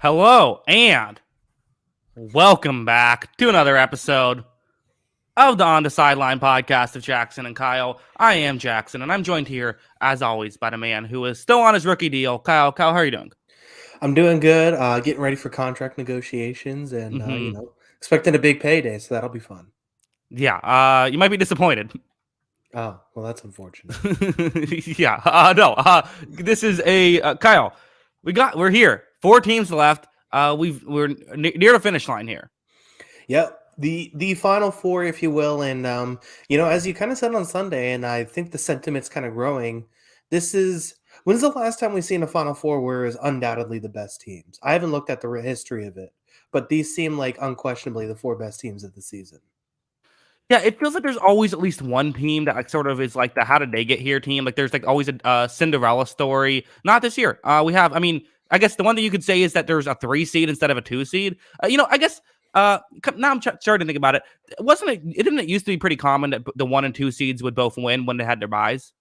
Hello and welcome back to another episode of the On the Sideline podcast of Jackson and Kyle. I am Jackson, and I'm joined here, as always, by the man who is still on his rookie deal, Kyle. Kyle, how are you doing? I'm doing good. Getting ready for contract negotiations and, expecting a big payday, so that'll be fun. Yeah, you might be disappointed. Oh, well, that's unfortunate. Yeah, no. This is a Kyle. We're here. 4 teams left. We're near the finish line here. Yep. The final four, if you will, and as you kind of said on Sunday, and I think the sentiment's kind of growing. This is when's the last time we've seen a final four where it's undoubtedly the best teams? I haven't looked at the history of it, but these seem like unquestionably the four best teams of the season. Yeah, it feels like there's always at least one team that like sort of is like the how did they get here team. Like there's like always a Cinderella story. Not this year. We have. I mean, I guess the one that you could say is that there's a 3 seed instead of a 2 seed. I guess. Now I'm starting to think about it. Wasn't it? Didn't it used to be pretty common that the 1 and 2 seeds would both win when they had their buys?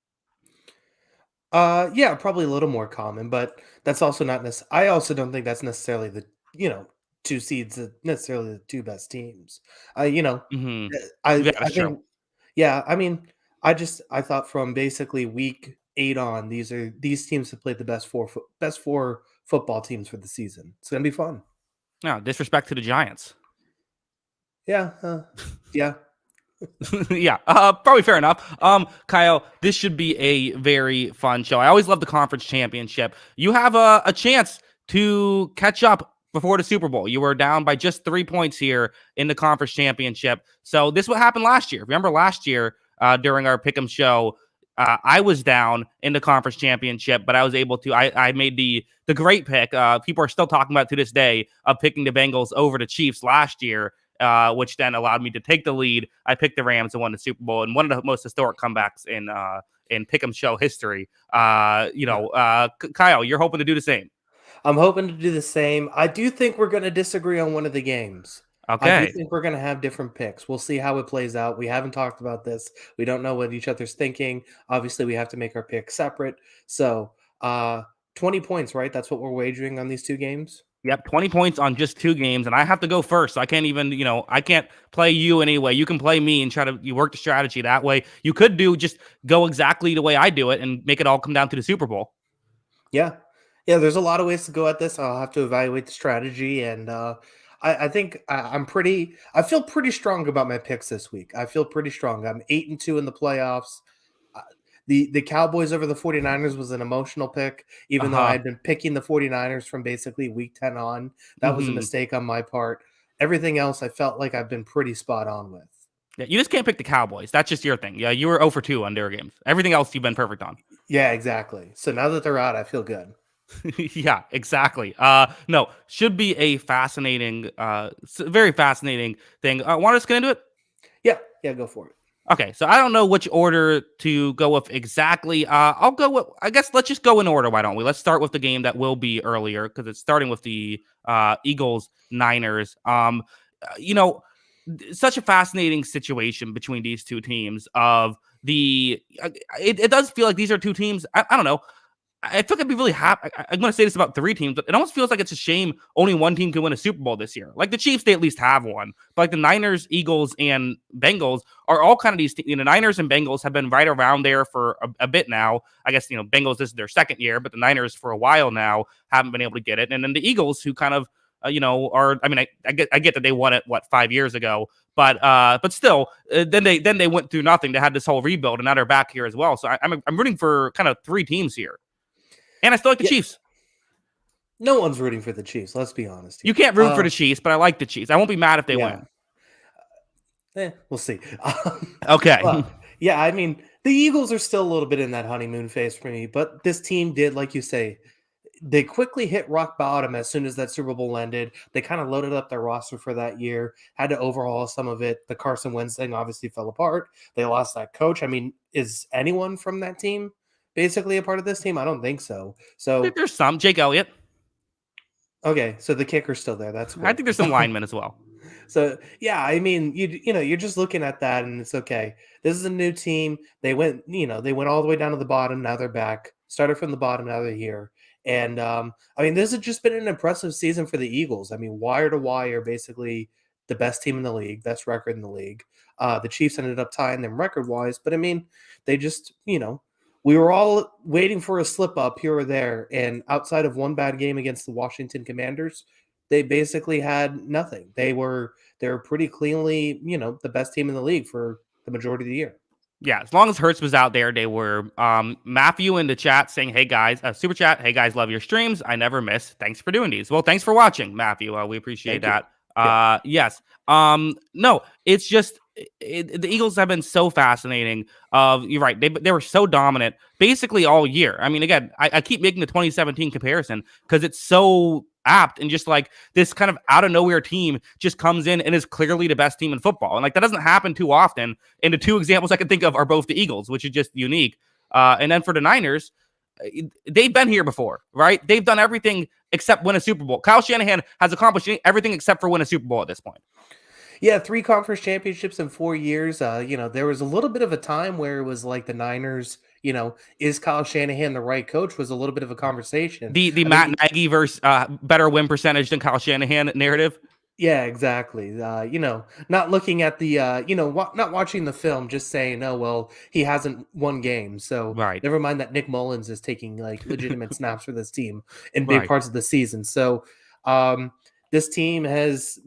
Yeah, probably a little more common, but that's also not I also don't think that's necessarily the you know two seeds necessarily the two best teams. You know, Hmm. Yeah, I that's true. think yeah. I mean, I thought from basically week 8 on, these teams have played the best four football teams for the season. It's gonna be fun. No disrespect to the Giants. Yeah, yeah. Yeah, probably fair enough. Kyle, this should be a very fun show. I always love the conference championship. You have a chance to catch up before the Super Bowl. You were down by just 3 points here in the conference championship. So this is what happened last year. Remember last year during our Pick'em show, I was down in the conference championship, but I was able to. I made the great pick. People are still talking about to this day of picking the Bengals over the Chiefs last year, which then allowed me to take the lead. I picked the Rams and won the Super Bowl, and one of the most historic comebacks in Pick'em show history. Kyle, you're hoping to do the same. I'm hoping to do the same. I do think we're going to disagree on one of the games. I do Okay. think we're going to have different picks. We'll see how it plays out. We haven't talked about this. We don't know what each other's thinking. Obviously, we have to make our picks separate. So, 20 points, right? That's what we're wagering on these two games. Yep, 20 points on just 2 games, and I have to go first. So I can't even, I can't play you anyway. You can play me and try to you work the strategy that way. You could do just go exactly the way I do it and make it all come down to the Super Bowl. Yeah. Yeah, there's a lot of ways to go at this. I'll have to evaluate the strategy. And I think I feel pretty strong about my picks this week. I feel pretty strong. I'm 8-2 in the playoffs. Uh, the Cowboys over the 49ers was an emotional pick, even though I Uh-huh. had been picking the 49ers from basically week 10 on. That was a Mm-hmm. mistake on my part. Everything else I felt like I've been pretty spot on with. Yeah, you just can't pick the Cowboys. That's just your thing. Yeah, you were 0 for 2 on their games. Everything else you've been perfect on. Yeah, exactly. So now that they're out, I feel good. Yeah, exactly. No, should be a fascinating, very fascinating thing. Want to just get into it? Yeah, yeah, go for it. Okay, so I don't know which order to go with exactly. I'll go with. I guess let's just go in order. Why don't we? Let's start with the game that will be earlier because it's starting with the Eagles Niners. You know, such a fascinating situation between these two teams. Of the, it does feel like these are two teams. I don't know. I feel like I'd be really happy. I'm going to say this about 3 teams, but it almost feels like it's a shame only one team can win a Super Bowl this year. Like the Chiefs, they at least have one, but like the Niners, Eagles, and Bengals are all kind of these. Niners and Bengals have been right around there for a bit now. I guess Bengals this is their second year, but the Niners for a while now haven't been able to get it, and then the Eagles who kind of are. I mean, I get that they won it 5 years ago, but still, then they went through nothing. They had this whole rebuild, and now they're back here as well. So I'm rooting for kind of 3 teams here. And I still like the Yeah, Chiefs. no one's rooting for the Chiefs. Let's be honest You here. can't root for the Chiefs, but I like the Chiefs. I won't be mad if they Yeah, win. we'll see. Okay. Well, yeah, I mean, the Eagles are still a little bit in that honeymoon phase for me, but this team did, like you say, they quickly hit rock bottom as soon as that Super Bowl ended. They kind of loaded up their roster for that year, had to overhaul some of it. The Carson Wentz thing obviously fell apart. They lost that coach. I mean, is anyone from that team basically a part of this team? I don't think so. So, There's some. Jake Elliott. okay, so the kicker's still there. That's I cool. think there's some linemen as well. So yeah, I mean, you're just looking at that, and it's okay. This is a new team. They went all the way down to the bottom. Now they're back. Started from the bottom. Now they're here. And I mean, this has just been an impressive season for the Eagles. I mean, wire to wire, basically the best team in the league, best record in the league. The Chiefs ended up tying them record wise, but I mean, they just, we were all waiting for a slip up here or there. And outside of one bad game against the Washington Commanders, they basically had nothing. They were pretty cleanly, the best team in the league for the majority of the year. Yeah, as long as Hertz was out there, they were. Matthew in the chat saying, "Hey guys, super chat. Hey guys, love your streams. I never miss. Thanks for doing these. Well, thanks for watching, Matthew. We appreciate Thank you. that. Yeah. Yes. No, it's just the Eagles have been so fascinating. You're right. They were so dominant basically all year. I mean, again, I keep making the 2017 comparison because it's so apt, and just like this kind of out of nowhere team just comes in and is clearly the best team in football, and like that doesn't happen too often. And the two examples I can think of are both the Eagles, which is just unique. And then for the Niners, they've been here before, right? They've done everything except win a Super Bowl. Kyle Shanahan has accomplished everything except for win a Super Bowl at this point. Yeah, 3 conference championships in 4 years. There was a little bit of a time where it was like the Niners, is Kyle Shanahan the right coach was a little bit of a conversation. The I Matt mean, Nagy versus better win percentage than Kyle Shanahan narrative. yeah, exactly. Not looking at the, not watching the film, just saying, oh, well, he hasn't won games. So Right. never mind that Nick Mullins is taking like legitimate snaps for this team in big Right. parts of the season. So this team has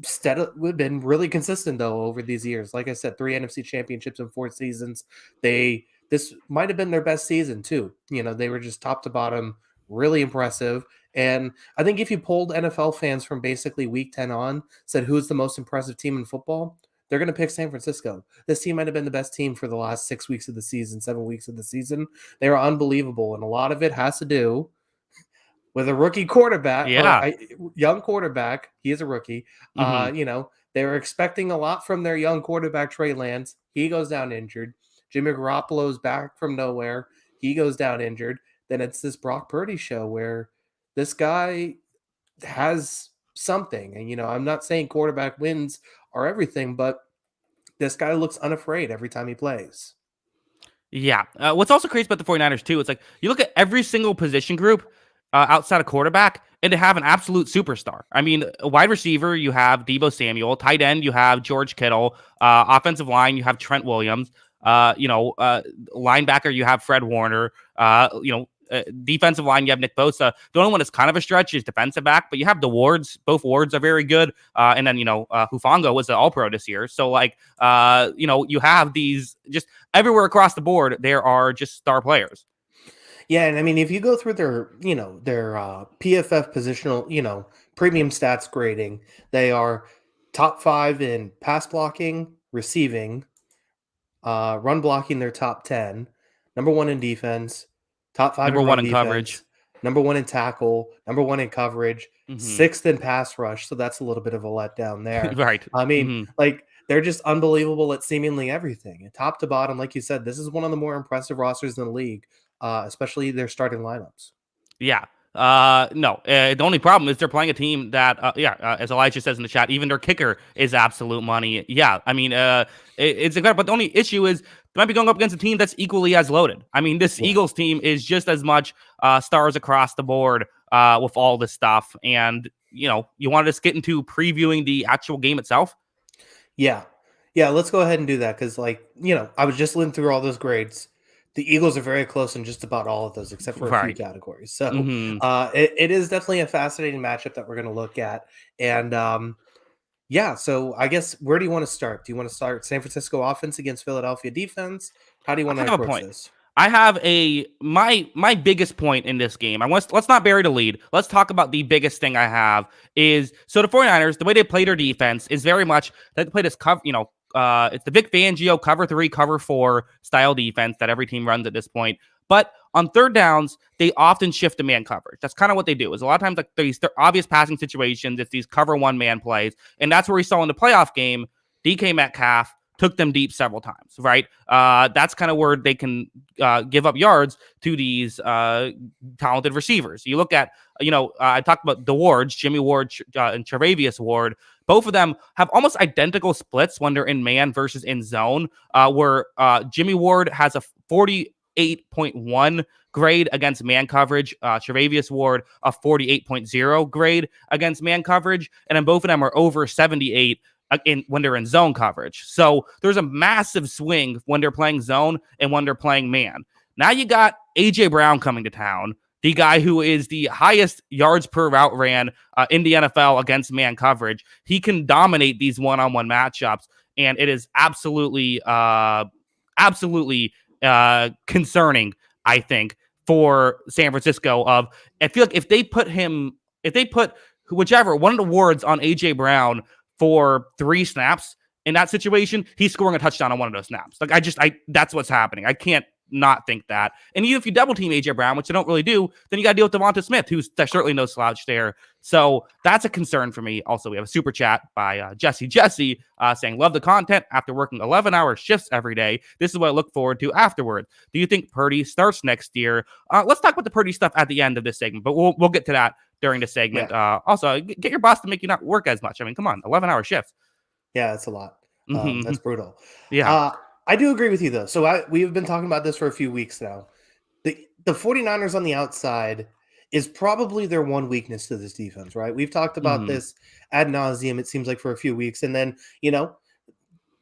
been really consistent, though, over these years. Like I said, 3 NFC championships in 4 seasons. This might have been their best season, too. They were just top to bottom, really impressive. And I think if you polled NFL fans from basically week 10 on, said who's the most impressive team in football, they're going to pick San Francisco. This team might have been the best team for the last 6 weeks of the season, 7 weeks of the season. They were unbelievable. And a lot of it has to do with a rookie quarterback or Yeah. a young quarterback. He is a rookie. Mm-hmm. They were expecting a lot from their young quarterback, Trey Lance. He goes down injured. Jimmy Garoppolo's back from nowhere. He goes down injured. Then it's this Brock Purdy show where this guy has something. And, I'm not saying quarterback wins are everything, but this guy looks unafraid every time he plays. Yeah. What's also crazy about the 49ers, too, it's like you look at every single position group outside of quarterback, and to have an absolute superstar. I mean, a wide receiver, you have Deebo Samuel. Tight end, you have George Kittle. Offensive line, you have Trent Williams. Linebacker, you have Fred Warner. Defensive line, you have Nick Bosa. The only one that's kind of a stretch is defensive back, but you have the Wards. Both Wards are very good. And then, Hufanga was an All-Pro this year. So, you have these just everywhere across the board, there are just star players. Yeah, and I mean, if you go through their PFF positional, premium stats grading, they are top 5 in pass blocking, receiving, run blocking. They're top 10, number 1 in defense, top 5 Number in one run in coverage. defense, number 1 in tackle, number 1 in coverage, Mm-hmm. 6th in pass rush. So that's a little bit of a letdown there. Right. I mean, Mm-hmm. they're just unbelievable at seemingly everything. And top to bottom, like you said, this is one of the more impressive rosters in the league, especially their starting lineups. Yeah. No. The only problem is they're playing a team that, as Elijah says in the chat, even their kicker is absolute money. Yeah. I mean, it's incredible. But the only issue is they might be going up against a team that's equally as loaded. I mean, this Yeah. Eagles team is just as much stars across the board with all this stuff. And, you want to just get into previewing the actual game itself? Yeah. Yeah, let's go ahead and do that because, I was just looking through all those grades. The Eagles are very close in just about all of those, except for a few Right. categories. So Mm-hmm. it is definitely a fascinating matchup that we're going to look at. And so I guess where do you want to start? Do you want to start San Francisco offense against Philadelphia defense? How do you I want to have a approach point. this? I have my biggest point in this game. Let's not bury the lead. Let's talk about the biggest thing I have is so the 49ers, the way they play their defense is very much they play this cover, it's the Vic Fangio cover 3, cover 4 style defense that every team runs at this point. But on third downs, they often shift to man coverage. That's kind of what they do. Is a lot of times like these obvious passing situations, it's these cover 1 man plays, and that's where we saw in the playoff game, DK Metcalf took them deep several times, right? That's kind of where they can give up yards to these talented receivers. You look at, I talked about the Wards, Jimmy Ward and Tre'Davious Ward. Both of them have almost identical splits when they're in man versus in zone, where Jimmy Ward has a 48.1 grade against man coverage. Tre'Davious Ward, a 48.0 grade against man coverage. And then both of them are over 78 when they're in zone coverage. So there's a massive swing when they're playing zone and when they're playing man. Now you got A.J. Brown coming to town, the guy who is the highest yards per route ran in the NFL against man coverage. He can dominate these one-on-one matchups, and it is absolutely concerning, I think, for San Francisco. I feel like if they put whichever one of the wards on AJ Brown for 3 snaps in that situation, he's scoring a touchdown on one of those snaps. Like that's what's happening. I can't not think that. And even if you double team AJ Brown, which I don't really do, then you got to deal with Devonta Smith, who's certainly no slouch there. So that's a concern for me. Also, we have a super chat by Jesse saying, love the content after working 11-hour shifts every day. This is what I look forward to afterward. Do you think Purdy starts next year? Let's talk about the Purdy stuff at the end of this segment, but we'll get to that during the segment. Yeah. Also, get your boss to make you not work as much. I mean, come on, 11-hour shifts. Yeah, that's a lot. That's brutal. Yeah. I do agree with you, though. So we have been talking about this for a few weeks now. The 49ers on the outside is probably their one weakness to this defense, right? We've talked about this ad nauseum, it seems like, for a few weeks. And then, Talanoa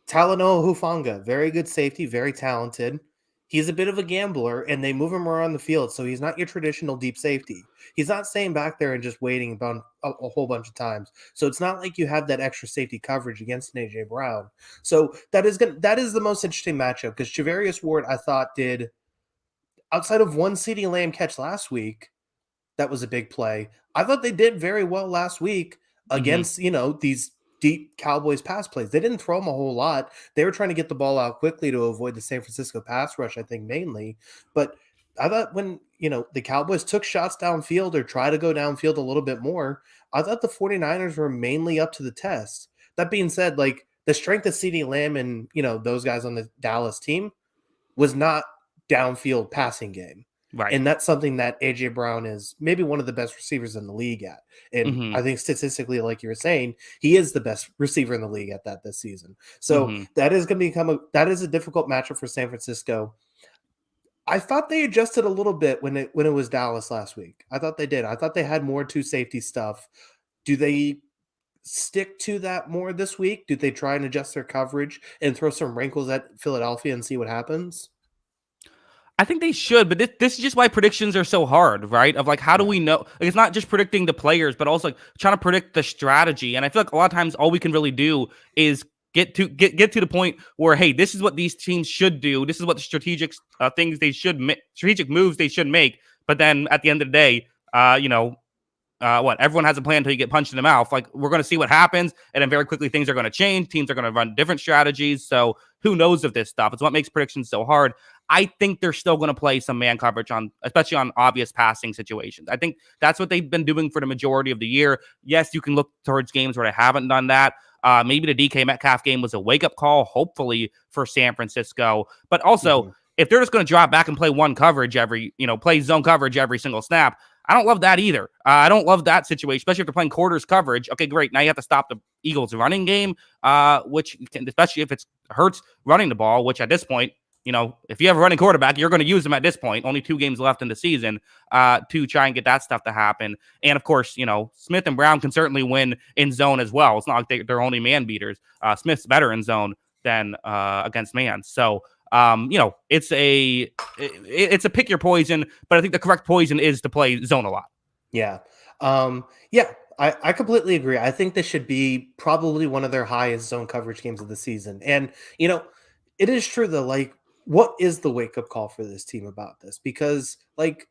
Hufanga, very good safety, very talented. He's a bit of a gambler, and they move him around the field, so he's not your traditional deep safety. He's not staying back there and just waiting a whole bunch of times. So it's not like you have that extra safety coverage against an A.J. Brown. So that is the most interesting matchup, because Charvarius Ward, I thought, did, outside of one CeeDee Lamb catch last week, that was a big play. I thought they did very well last week against, these deep Cowboys pass plays. They didn't throw them a whole lot. They were trying to get the ball out quickly to avoid the San Francisco pass rush, I think, mainly. But I thought when, the Cowboys took shots downfield or tried to go downfield a little bit more, I thought the 49ers were mainly up to the test. That being said, like, the strength of CeeDee Lamb and, those guys on the Dallas team was not downfield passing game. Right. And that's something that A.J. Brown is maybe one of the best receivers in the league at. And I think statistically, like you were saying, he is the best receiver in the league at that this season. So that is going to that is a difficult matchup for San Francisco. I thought they adjusted a little bit when it was Dallas last week. I thought they did. I thought they had more two safety stuff. Do they stick to that more this week? Do they try and adjust their coverage and throw some wrinkles at Philadelphia and see what happens? I think they should, but this is just why predictions are so hard, right? Of like, how do we know? Like, it's not just predicting the players, but also like trying to predict the strategy. And I feel like a lot of times all we can really do is get to the point where, hey, this is what these teams should do. This is what the strategic things they should strategic moves they should make. But then at the end of the day, everyone has a plan until you get punched in the mouth. Like, we're going to see what happens, and then very quickly things are going to change. Teams are going to run different strategies. So who knows of this stuff? It's what makes predictions so hard. I think they're still going to play some man coverage especially on obvious passing situations. I think that's what they've been doing for the majority of the year. Yes, you can look towards games where they haven't done that. Maybe the DK Metcalf game was a wake-up call, hopefully, for San Francisco. But also, if they're just going to drop back and play play zone coverage every single snap, I don't love that either. I don't love that situation, especially if they're playing quarters coverage. Okay, great. Now you have to stop the Eagles' running game, especially if it's Hurts running the ball, which at this point, if you have a running quarterback, you're going to use them at this point. Only 2 games left in the season to try and get that stuff to happen. And of course, Smith and Brown can certainly win in zone as well. It's not like they're only man beaters. Smith's better in zone than against man. So, it's a pick your poison, but I think the correct poison is to play zone a lot. Yeah. I completely agree. I think this should be probably one of their highest zone coverage games of the season. And, it is true though, like, what is the wake-up call for this team about this? Because, like,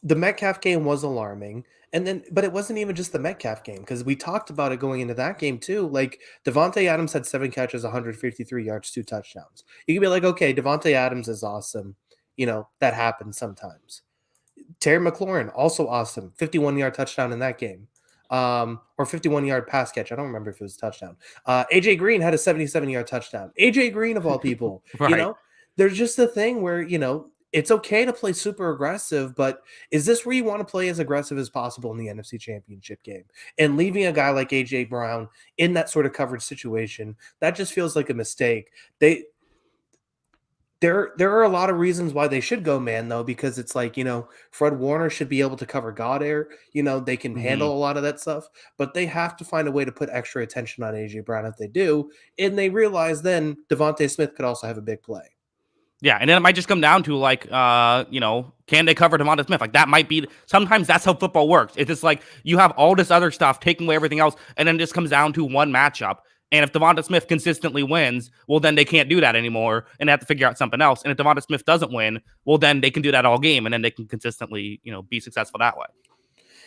the Metcalf game was alarming, but it wasn't even just the Metcalf game, because we talked about it going into that game too. Like, Devontae Adams had 7 catches, 153 yards, 2 touchdowns. You can be like, okay, Devontae Adams is awesome. That happens sometimes. Terry McLaurin, also awesome. 51-yard touchdown in that game. Or 51-yard pass catch. I don't remember if it was a touchdown. AJ Green had a 77-yard touchdown. AJ Green, of all people. Right. There's just a thing where, it's okay to play super aggressive, but is this where you want to play as aggressive as possible in the NFC Championship game? And leaving a guy like A.J. Brown in that sort of coverage situation, that just feels like a mistake. There are a lot of reasons why they should go man though, because it's like, Fred Warner should be able to cover God Air. They can Mhm. handle a lot of that stuff, but they have to find a way to put extra attention on AJ Brown if they do. And they realize then Devontae Smith could also have a big play. Yeah, and then it might just come down to like, can they cover Devonta Smith? Like that might be. Sometimes that's how football works. It's just like you have all this other stuff taking away everything else, and then it just comes down to one matchup. And if Devonta Smith consistently wins, well, then they can't do that anymore, and they have to figure out something else. And if Devonta Smith doesn't win, well, then they can do that all game, and then they can consistently, be successful that way.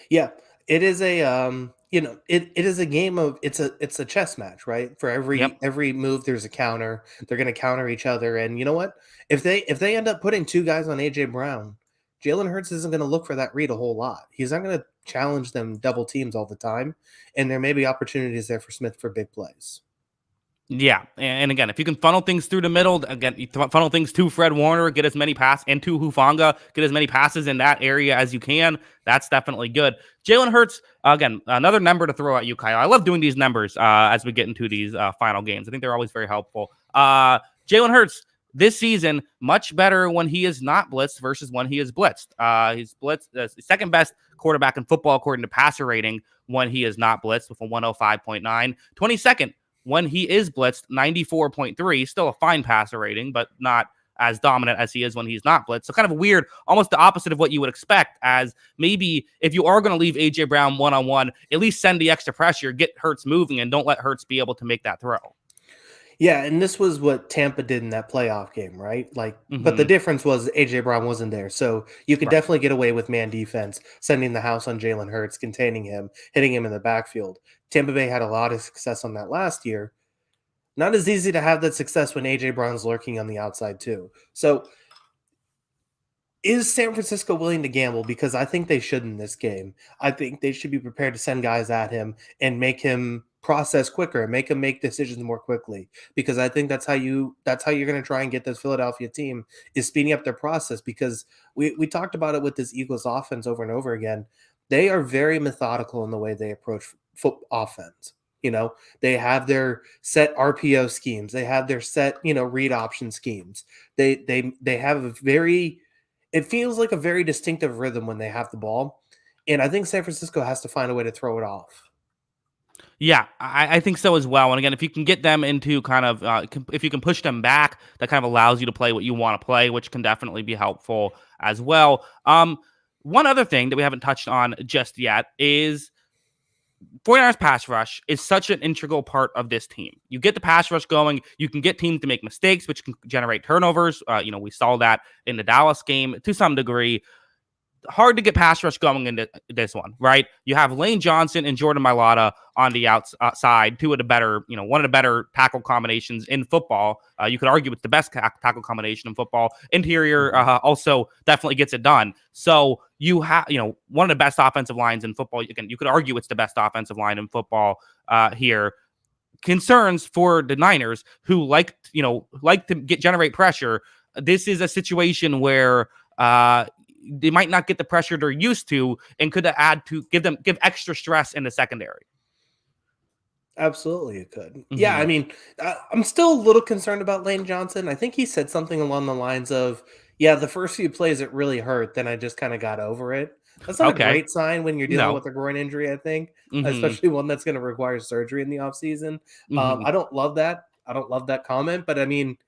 Yeah, it is a it is a game of it's a chess match, right? For Yep. every move there's a counter. They're going to counter each other, and you know what? If they end up putting two guys on AJ Brown, Jalen Hurts isn't going to look for that read a whole lot. He's not going to challenge them double teams all the time, and there may be opportunities there for Smith for big plays. Yeah, and again, if you can funnel things through the middle, again, you funnel things to Fred Warner, get as many passes, and to Hufanga, get as many passes in that area as you can. That's definitely good. Jalen Hurts, again, another number to throw at you, Kyle. I love doing these numbers as we get into these final games. I think they're always very helpful. Jalen Hurts this season much better when he is not blitzed versus when he is blitzed. He's blitzed second best quarterback in football according to passer rating when he is not blitzed with a 105.9. 22nd when he is blitzed, 94.3, still a fine passer rating, but not as dominant as he is when he's not blitzed. So kind of weird, almost the opposite of what you would expect, as maybe if you are going to leave A.J. Brown one-on-one, at least send the extra pressure, get Hurts moving, and don't let Hurts be able to make that throw. Yeah, and this was what Tampa did in that playoff game, right? But the Mm-hmm. difference was AJ Brown wasn't there, so you could Right. definitely get away with man defense, sending the house on Jalen Hurts, containing him, hitting him in the backfield. Tampa Bay had a lot of success on that last year. Not as easy to have that success when AJ Brown's lurking on the outside too. So is San Francisco willing to gamble? Because I think they should in this game. I think they should be prepared to send guys at him and make him process quicker and make him make decisions more quickly. Because I think that's how you're going to try and get this Philadelphia team is speeding up their process. Because we talked about it with this Eagles offense over and over again. They are very methodical in the way they approach foot offense. They have their set RPO schemes. They have their set, read option schemes. They have a very it feels like a very distinctive rhythm when they have the ball. And I think San Francisco has to find a way to throw it off. Yeah, I think so as well. And again, if you can get them into kind of, if you can push them back, that kind of allows you to play what you want to play, which can definitely be helpful as well. One other thing that we haven't touched on just yet is 49ers pass rush is such an integral part of this team. You get the pass rush going, you can get teams to make mistakes, which can generate turnovers. We saw that in the Dallas game to some degree. Hard to get pass rush going into this one, right? You have Lane Johnson and Jordan Mailata on the outside, two of the better, one of the better tackle combinations in football. You could argue it's the best tackle combination in football. Interior also definitely gets it done. So you have, one of the best offensive lines in football. Again, you could argue it's the best offensive line in football here. Concerns for the Niners who like to generate pressure. This is a situation where they might not get the pressure they're used to and could add to give extra stress in the secondary. Absolutely, it could. Yeah, I Mm-hmm. mean, I'm still a little concerned about Lane Johnson. I think he said something along the lines of, "Yeah, the first few plays it really hurt, then I just kind of got over it." That's not a Okay. great sign when you're dealing No. with a groin injury. I think, Mm-hmm. especially one that's going to require surgery in the offseason. Mm-hmm. I don't love that. I don't love that comment, but I mean,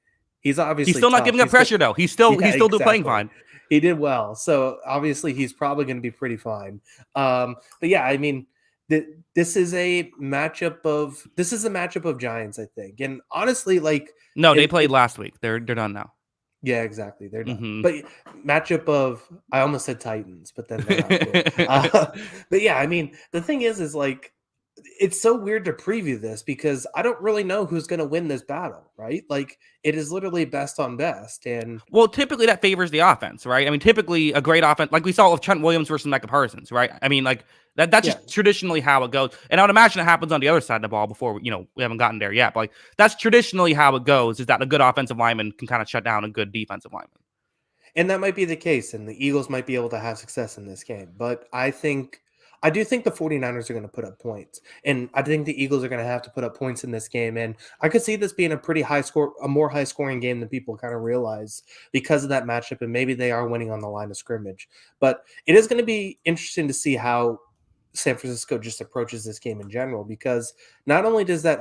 he's He's obviously still not tough. giving up pressure though. He's still Yeah, he's still doing playing exactly. fine. He did well, so obviously he's probably going to be pretty fine. But yeah, I mean, this is a matchup of giants, I think, and honestly, like No, they it, played it last week. They're done now. yeah, exactly, they're done. Mm-hmm. But matchup of I almost said Titans, but then they're not too. But yeah, I mean, the thing is like it's so weird to preview this because I don't really know who's going to win this battle, right? Like it is literally best on best, and Well, typically that favors the offense, right? I mean, typically a great offense, like we saw with Trent Williams versus Micah Parsons, right? I mean, like that's yeah, just traditionally how it goes. And I would imagine it happens on the other side of the ball before, we haven't gotten there yet. But like that's traditionally how it goes, is that a good offensive lineman can kind of shut down a good defensive lineman. and that might be the case, and the Eagles might be able to have success in this game. But I do think the 49ers are going to put up points. And I think the Eagles are going to have to put up points in this game. And I could see this being a pretty high score, a more high scoring game than people kind of realize because of that matchup. And maybe they are winning on the line of scrimmage. But it is going to be interesting to see how San Francisco just approaches this game in general, because not only does that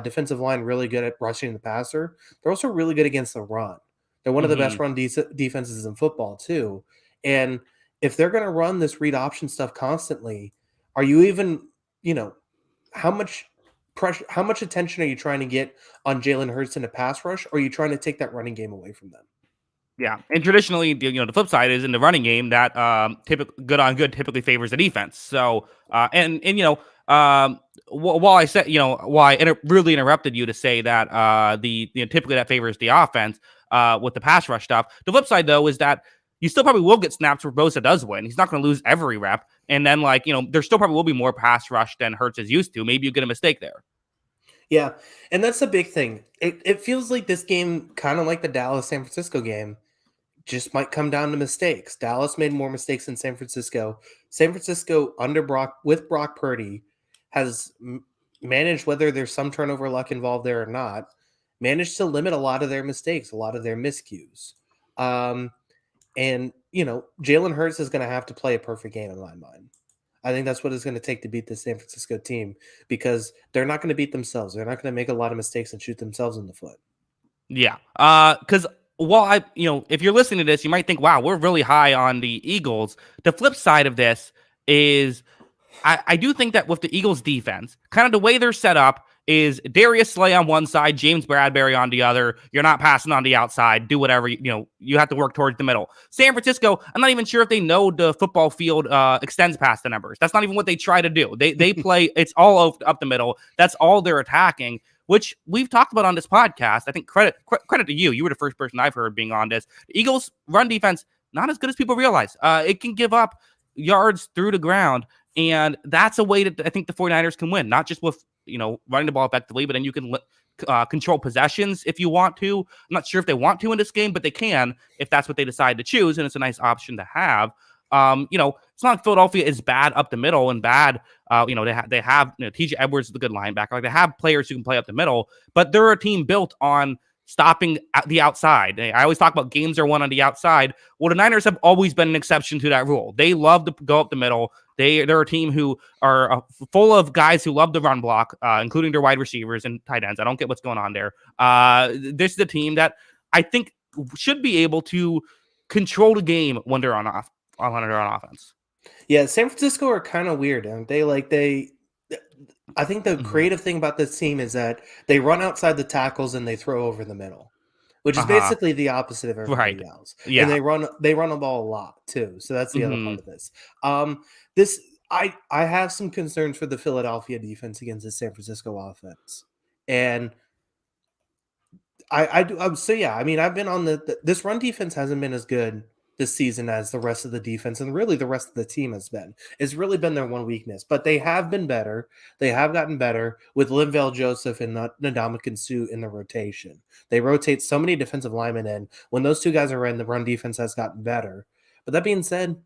defensive line really good at rushing the passer, they're also really good against the run. They're one of the best Hmm. run defenses in football too. And if they're going to run this read option stuff constantly, are you even, you know, how much pressure, how much attention are you trying to get on Jalen Hurts in a pass rush, or are you trying to take that running game away from them? Yeah, and traditionally, the flip side is in the running game that typically good on good typically favors the defense. So, and while I said while I really interrupted you to say that typically that favors the offense with the pass rush stuff. The flip side though is that you still probably will get snaps where Bosa does win. He's not going to lose every rep, and then there still probably will be more pass rush than Hurts is used to. Maybe you get a mistake there. Yeah, and that's the big thing. It feels like this game, kind of like the Dallas San Francisco game, just might come down to mistakes. Dallas made more mistakes than San Francisco. San Francisco under Brock Purdy has managed, whether there's some turnover luck involved there or not, managed to limit a lot of their mistakes, a lot of their miscues. And Jalen Hurts is going to have to play a perfect game in my mind. I think that's what it's going to take to beat the San Francisco team, because they're not going to beat themselves. They're not going to make a lot of mistakes and shoot themselves in the foot. Yeah. Because while if you're listening to this, you might think, wow, we're really high on the Eagles. The flip side of this is I do think that with the Eagles defense, kind of the way they're set up is Darius Slay on one side, James Bradbury on the other. You're not passing on the outside. Do whatever, you have to work towards the middle. San Francisco, I'm not even sure if they know the football field extends past the numbers. That's not even what they try to do. They play, it's all up the middle. That's all they're attacking, which we've talked about on this podcast. I think credit to you. You were the first person I've heard being on this. The Eagles run defense, not as good as people realize. It can give up yards through the ground. And that's a way that I think the 49ers can win, not just with, running the ball effectively, but then you can control possessions if you want to. I'm not sure if they want to in this game, but they can if that's what they decide to choose. And it's a nice option to have. It's not like Philadelphia is bad up the middle and bad. They have TJ Edwards is a good linebacker. Like they have players who can play up the middle, but they're a team built on stopping the outside. I always talk about games are won on the outside. Well, the Niners have always been an exception to that rule. They love to go up the middle. They're a team who are full of guys who love the run block, including their wide receivers and tight ends. I don't get what's going on there. This is a team that I think should be able to control the game when they're on offense. Yeah, San Francisco are kind of weird, aren't they? I think the creative thing about this team is that they run outside the tackles and they throw over the middle, which is basically the opposite of everybody else. Yeah. And they run the ball a lot too. So that's the other part of this. I have some concerns for the Philadelphia defense against the San Francisco offense. And I do. So yeah, I mean, I've been on this run defense hasn't been as good this season as the rest of the defense, and really the rest of the team has been. It's really been their one weakness, but they have been better. They have gotten better with Linval Joseph and Ndamukong Suh in the rotation. They rotate so many defensive linemen in. When those two guys are in, the run defense has gotten better. But that being said,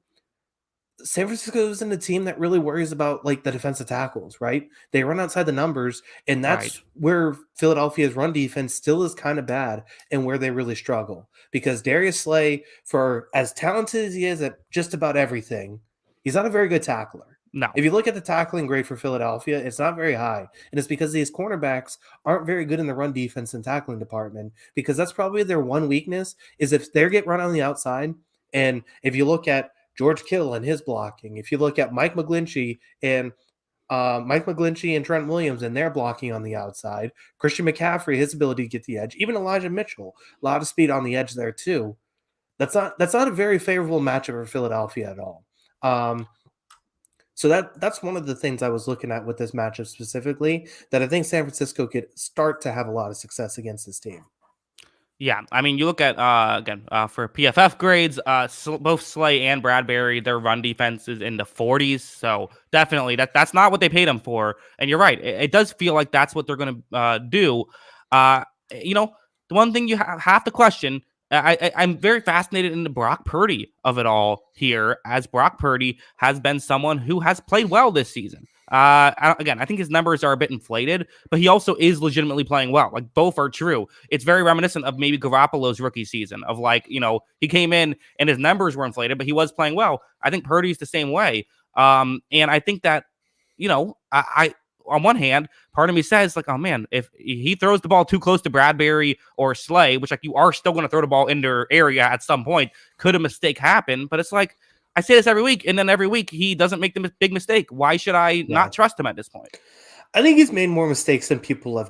San Francisco isn't a team that really worries about like the defensive tackles, right? They run outside the numbers, and that's where Philadelphia's run defense still is kind of bad and where they really struggle. Because Darius Slay, for as talented as he is at just about everything, he's not a very good tackler. No. If you look at the tackling grade for Philadelphia, it's not very high. And it's because these cornerbacks aren't very good in the run defense and tackling department, because that's probably their one weakness is if they get run on the outside. And if you look at George Kittle and his blocking, if you look at Mike McGlinchey and Trent Williams and their blocking on the outside, Christian McCaffrey, his ability to get the edge, even Elijah Mitchell, a lot of speed on the edge there too. That's not a very favorable matchup for Philadelphia at all. So that's one of the things I was looking at with this matchup specifically, that I think San Francisco could start to have a lot of success against this team. Yeah, I mean, you look at for PFF grades, both Slay and Bradbury, their run defense is in the 40s. So definitely that's not what they paid them for. And you're right, it does feel like that's what they're going to do. The one thing you have to question, I'm very fascinated in the Brock Purdy of it all here, as Brock Purdy has been someone who has played well this season. Again, I think his numbers are a bit inflated, but he also is legitimately playing well. Like, both are true. It's very reminiscent of maybe Garoppolo's rookie season of, like, he came in and his numbers were inflated, but he was playing well. I think Purdy's the same way. And I think that, I on one hand, part of me says, like, oh man, if he throws the ball too close to Bradbury or Slay, which, like, you are still going to throw the ball in their area at some point, could a mistake happen? But it's like, I say this every week, and then every week he doesn't make the big mistake. Why should I Yeah. not trust him at this point? I think he's made more mistakes than people have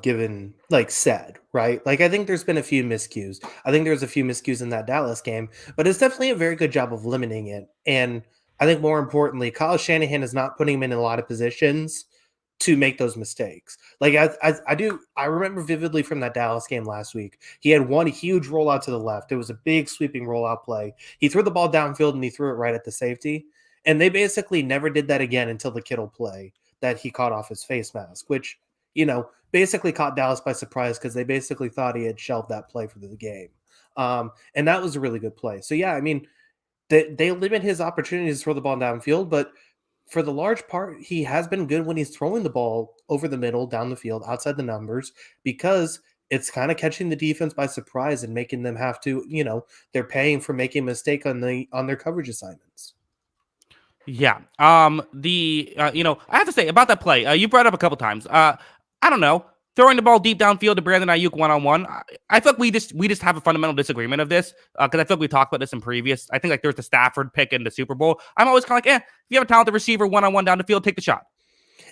said, right? Like, I think there's been a few miscues. I think there's a few miscues in that Dallas game, but it's definitely a very good job of limiting it. And I think more importantly, Kyle Shanahan is not putting him in a lot of positions to make those mistakes. Like, I remember vividly from that Dallas game last week. He had one huge rollout to the left. It was a big sweeping rollout play. He threw the ball downfield and he threw it right at the safety. And they basically never did that again until the Kittle play that he caught off his face mask, which, basically caught Dallas by surprise because they basically thought he had shelved that play for the game. And that was a really good play. So, yeah, I mean, they limit his opportunities to throw the ball downfield, but for the large part, he has been good when he's throwing the ball over the middle, down the field, outside the numbers, because it's kind of catching the defense by surprise and making them have to, they're paying for making a mistake on their coverage assignments. Yeah. I have to say about that play, you brought it up a couple times. I don't know. Throwing the ball deep downfield to Brandon Ayuk one-on-one. I feel like we just have a fundamental disagreement of this, because I feel like we talked about this in previous. I think, like, there's the Stafford pick in the Super Bowl. I'm always kind of like, if you have a talented receiver one-on-one down the field, take the shot.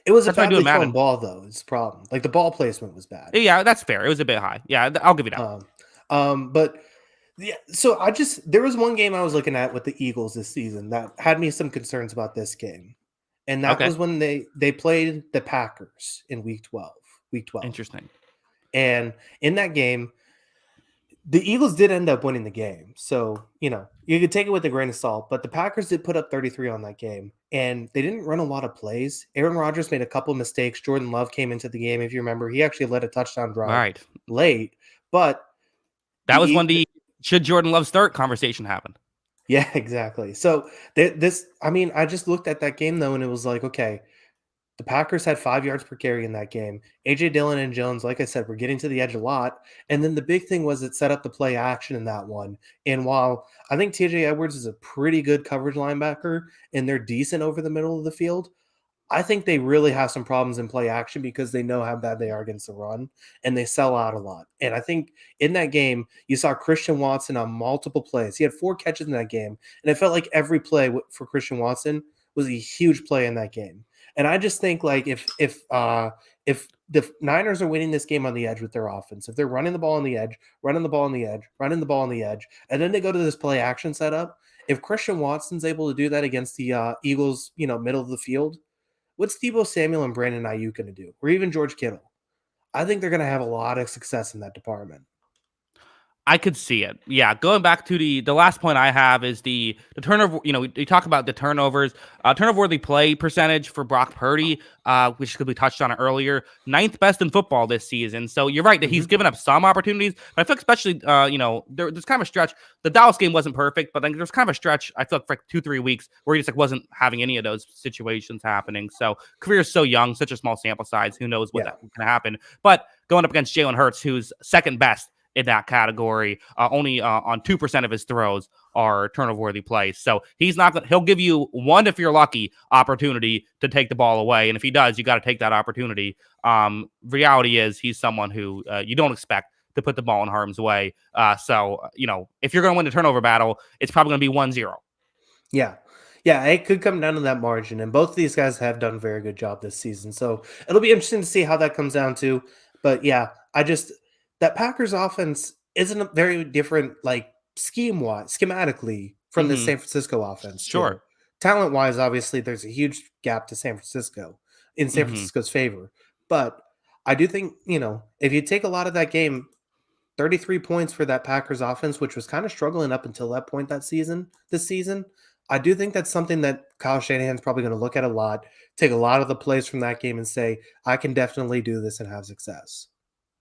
It was a That's what I do badly in thrown Madden. ball, though. It's a problem. Like, the ball placement was bad. Yeah, that's fair. It was a bit high. Yeah, I'll give you that. But yeah, so there was one game I was looking at with the Eagles this season that had me some concerns about this game. And that Okay. was when they played the Packers in week 12. Interesting. And in that game, the Eagles did end up winning the game. So, you could take it with a grain of salt, but the Packers did put up 33 on that game, and they didn't run a lot of plays. Aaron Rodgers made a couple of mistakes. Jordan Love came into the game. If you remember, he actually led a touchdown drive Right. late, but That was when the should Jordan Love start conversation happened. yeah, exactly. So I just looked at that game though, and it was like, okay, the Packers had 5 yards per carry in that game. AJ Dillon and Jones, like I said, were getting to the edge a lot. And then the big thing was it set up the play action in that one. And while I think TJ Edwards is a pretty good coverage linebacker and they're decent over the middle of the field, I think they really have some problems in play action because they know how bad they are against the run and they sell out a lot. And I think in that game, you saw Christian Watson on multiple plays. He had 4 catches in that game. And it felt like every play for Christian Watson was a huge play in that game. And I just think, like, if the Niners are winning this game on the edge with their offense, if they're running the ball on the edge, running the ball on the edge, running the ball on the edge, and then they go to this play action setup, if Christian Watson's able to do that against the Eagles, middle of the field, what's Deebo Samuel and Brandon Ayuk going to do? Or even George Kittle? I think they're going to have a lot of success in that department. I could see it. Yeah, going back to the last point I have is the turnover. We talk about the turnovers, turnover worthy play percentage for Brock Purdy, which we touched on it earlier. 9th best in football this season. So you're right that he's given up some opportunities, but I feel like especially there's kind of a stretch. The Dallas game wasn't perfect, but then there's kind of a stretch. I feel like for 2-3 weeks where he just wasn't having any of those situations happening. So career is so young, such a small sample size. Who knows what that can happen? But going up against Jalen Hurts, who's second best in that category, only on 2% of his throws are turnover-worthy plays. So he's not going. He'll give you one, if you're lucky, opportunity to take the ball away, and if he does, you got to take that opportunity. Reality is he's someone who you don't expect to put the ball in harm's way. So if you're going to win the turnover battle, it's probably going to be 1-0. Yeah. Yeah, it could come down to that margin, and both of these guys have done a very good job this season. So it'll be interesting to see how that comes down to. But yeah, that Packers offense isn't a very different, like, schematically from the San Francisco offense. Sure. Too. Talent-wise, obviously, there's a huge gap to San Francisco in San Francisco's favor. But I do think, if you take a lot of that game, 33 points for that Packers offense, which was kind of struggling up until that point this season, I do think that's something that Kyle Shanahan's probably going to look at a lot, take a lot of the plays from that game and say, I can definitely do this and have success.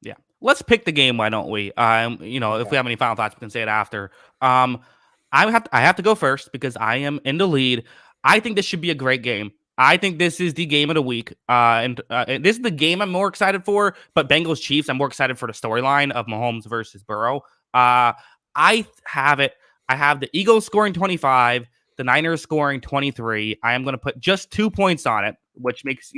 Yeah. Let's pick the game, why don't we? If Okay. we have any final thoughts, we can say it after. Um, I have to go first because I am in the lead. I think this should be a great game. I think this is the game of the week, and this is the game I'm more excited for. But Bengals Chiefs, I'm more excited for the storyline of Mahomes versus Burrow. Uh, I have it. I have the Eagles scoring 25, the Niners scoring 23. I am going to put just 2 points on it, which makes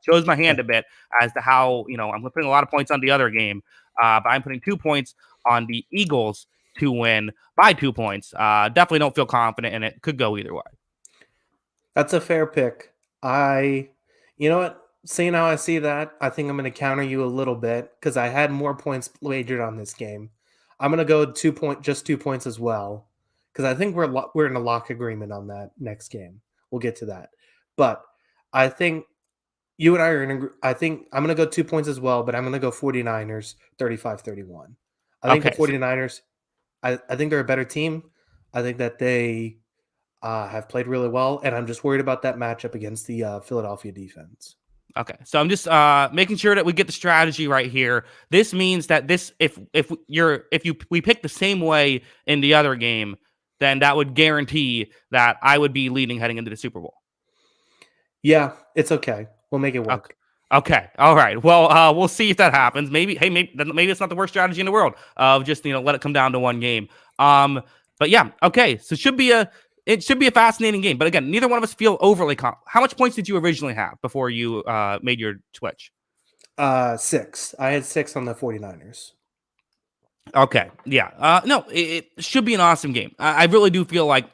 shows my hand a bit as to how I'm putting a lot of points on the other game, but I'm putting 2 points on the Eagles to win by 2 points. Definitely don't feel confident in it. Could go either way. That's a fair pick. I, you know what? Seeing how I see that, I think I'm going to counter you a little bit because I had more points wagered on this game. I'm going to go just 2 points as well because I think we're in a lock agreement on that next game. We'll get to that, but I think you and I are I think I'm going to go 2 points as well, but I'm going to go 49ers 35-31. I think the Okay, so 49ers. I think they're a better team. I think that they have played really well, and I'm just worried about that matchup against the Philadelphia defense. Okay, so I'm just making sure that we get the strategy right here. This means that this, if you we pick the same way in the other game, then that would guarantee that I would be leading heading into the Super Bowl. Yeah, it's okay. We'll make it Okay. work. Okay. All right. Well, we'll see if that happens. Maybe it's not the worst strategy in the world of just let it come down to one game. But yeah. Okay. So it should be a fascinating game. But again, neither one of us feel overly. How much points did you originally have before you made your switch? 6. I had 6 on the 49ers. Okay. Yeah. No, it should be an awesome game. I really do feel like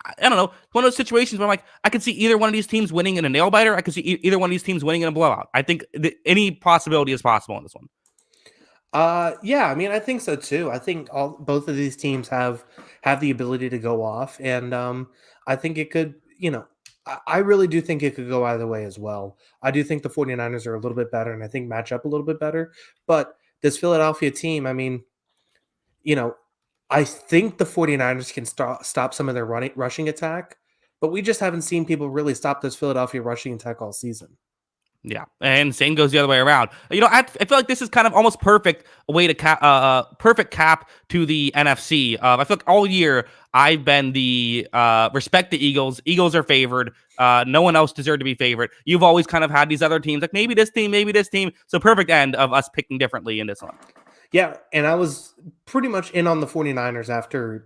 I don't know, one of those situations where I'm like, I could see either one of these teams winning in a nail biter. I could see either one of these teams winning in a blowout. I think any possibility is possible in this one. Yeah, I mean, I think so too. I think both of these teams have the ability to go off, and I think it could. I really do think it could go either way as well. I do think the 49ers are a little bit better, and I think match up a little bit better. But this Philadelphia team, I mean, you know, I think the 49ers can stop some of their rushing attack, but we just haven't seen people really stop this Philadelphia rushing attack all season. Yeah, and same goes the other way around. I feel like this is kind of almost perfect way to perfect cap to the NFC. I feel like all year I've been the respect the Eagles. Eagles are favored. No one else deserved to be favored. You've always kind of had these other teams like maybe this team, maybe this team. So perfect end of us picking differently in this one. Yeah, and I was pretty much in on the 49ers after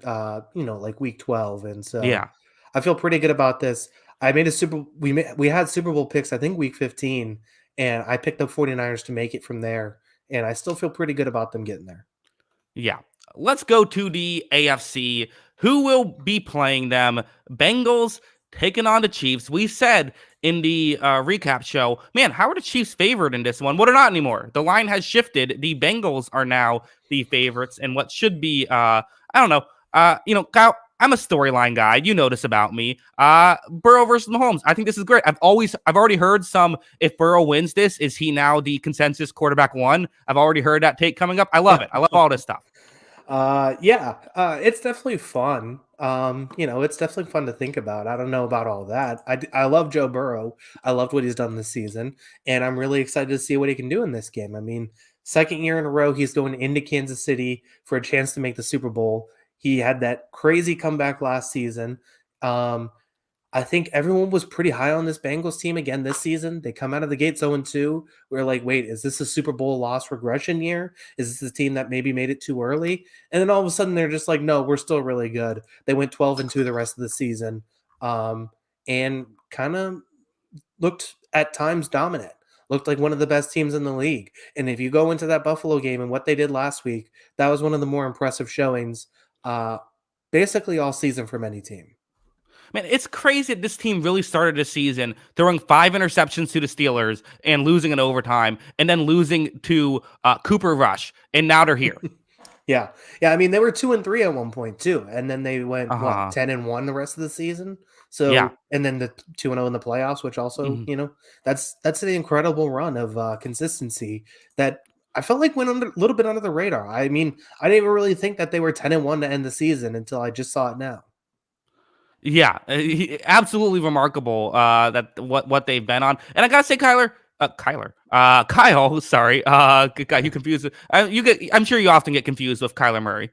like week 12, and so Yeah. I feel pretty good about this. I made a super we had Super Bowl picks I think week 15, and I picked up 49ers to make it from there, and I still feel pretty good about them getting there. Yeah. Let's go to the AFC. Who will be playing them? Bengals taking on the Chiefs. We said in the recap show, man, how are the Chiefs favored in this one? Well, they're not anymore. The line has shifted. The Bengals are now the favorites, and what should be, I don't know, Kyle. I'm a storyline guy. You know this about me. Burrow versus Mahomes. I think this is great. I've already heard some. If Burrow wins this, is he now the consensus quarterback one? I've already heard that take coming up. I love it. I love all this stuff. Yeah, it's definitely fun. It's definitely fun to think about. I don't know about all that. I love Joe Burrow. I loved what he's done this season, and I'm really excited to see what he can do in this game. I mean, second year in a row, he's going into Kansas City for a chance to make the Super Bowl. He had that crazy comeback last season. Um, I think everyone was pretty high on this Bengals team again this season. They come out of the gates 0-2. We're like, wait, is this a Super Bowl loss regression year? Is this a team that maybe made it too early? And then all of a sudden they're just like, no, we're still really good. They went 12-2 the rest of the season, and kind of looked at times dominant. Looked like one of the best teams in the league. And if you go into that Buffalo game and what they did last week, that was one of the more impressive showings, uh, basically all season from any team. Man, it's crazy that this team really started the season throwing 5 interceptions to the Steelers and losing in overtime, and then losing to Cooper Rush, and now they're here. Yeah. Yeah, I mean, they were 2-3 at one point too, and then they went, what, Uh-huh. 10-1 the rest of the season? Yeah. So and then the 2-0 in the playoffs, which also, Mhm. that's an incredible run of, consistency that I felt like went under a little bit under the radar. I mean, I didn't even really think that they were 10-1 to end the season until I just saw it now. Yeah, absolutely remarkable that what they've been on. And I gotta say, Kyler, Kyle, sorry. Got you confused. I'm sure you often get confused with Kyler Murray.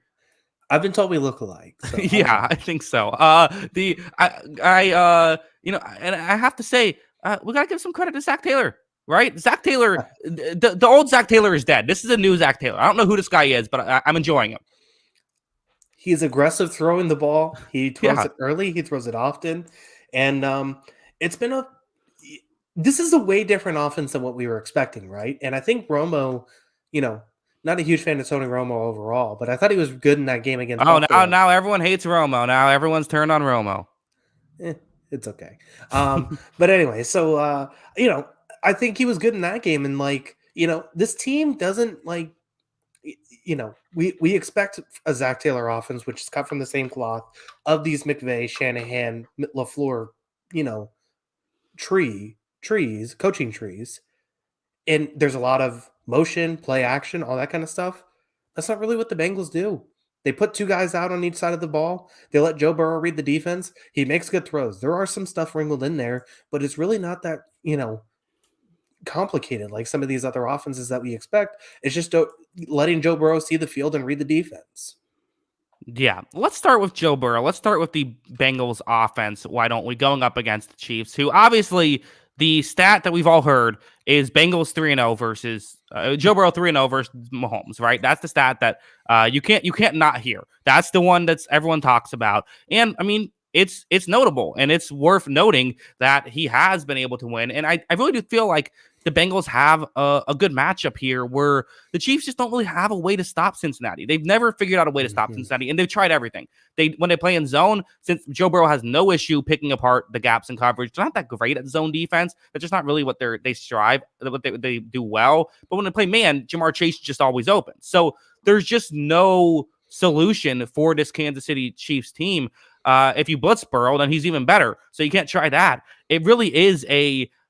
I've been told we look alike, so I'm Yeah, fine. I think so. And I have to say, we gotta give some credit to Zach Taylor, right? Zach Taylor, the old Zach Taylor is dead. This is a new Zach Taylor. I don't know who this guy is, but I'm enjoying him. He's aggressive throwing the ball. He throws Yeah. it early. He throws it often, and it's been a. This is a way different offense than what we were expecting, right? And I think Romo, you know, not a huge fan of Tony Romo overall, but I thought he was good in that game against Oh, Buffalo. now everyone hates Romo. Now everyone's turned on Romo. Eh, it's okay. But anyway, so you know, I think he was good in that game, and like, this team doesn't like we expect a Zach Taylor offense, which is cut from the same cloth of these McVay, Shanahan, LaFleur, you know, coaching trees. And there's a lot of motion, play action, all that kind of stuff. That's not really what the Bengals do. They put two guys out on each side of the ball. They let Joe Burrow read the defense. He makes good throws. There are some stuff wrinkled in there, but it's really not that, complicated like some of these other offenses that we expect. It's just letting Joe Burrow see the field and read the defense. Yeah, let's start with Joe Burrow. Let's start with the Bengals offense. Why don't we going up against the Chiefs, who obviously the stat that we've all heard is Bengals 3-0 versus Joe Burrow 3-0 versus Mahomes, right? That's the stat that you can't not hear. That's the one that's everyone talks about. And I mean, it's notable and it's worth noting that he has been able to win. And I really do feel like the Bengals have a good matchup here where the Chiefs just don't really have a way to stop Cincinnati. They've never figured out a way to stop Cincinnati, and they've tried everything. When they play in zone, since Joe Burrow has no issue picking apart the gaps in coverage, they're not that great at zone defense. That's just not really what they strive, what they do well. But when they play man, Jamar Chase is just always open. So there's just no solution for this Kansas City Chiefs team. If you blitz Burrow, then he's even better. So you can't try that. It really is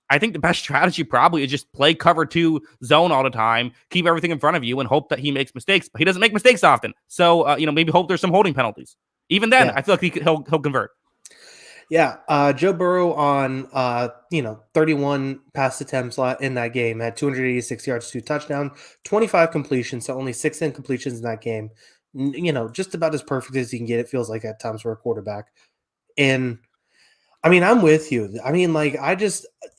I think the best strategy probably is just play cover 2 zone all the time, keep everything in front of you, and hope that he makes mistakes. But he doesn't make mistakes often. So, maybe hope there's some holding penalties. Even then, I feel like he'll convert. Yeah, Joe Burrow on 31 pass attempts in that game had 286 yards, 2 touchdowns, 25 completions, so only 6 incompletions in that game. Just about as perfect as you can get. It feels like at times for a quarterback. And I mean, I'm with you. I mean, like,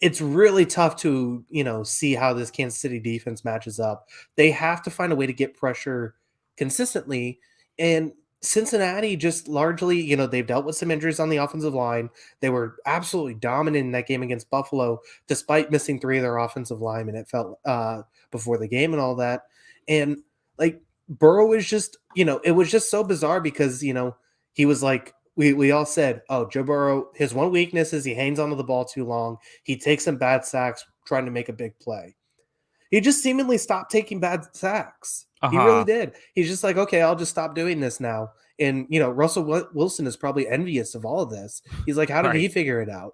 it's really tough to, see how this Kansas City defense matches up. They have to find a way to get pressure consistently. And Cincinnati just largely, they've dealt with some injuries on the offensive line. They were absolutely dominant in that game against Buffalo, despite missing 3 of their offensive linemen. It felt before the game and all that. And like Burrow is just, it was just so bizarre because, he was like, we all said, oh, Joe Burrow, his one weakness is he hangs onto the ball too long. He takes some bad sacks trying to make a big play. He just seemingly stopped taking bad sacks. He really did. He's just like, okay, I'll just stop doing this now. And, Russell Wilson is probably envious of all of this. He's like, how did he figure it out?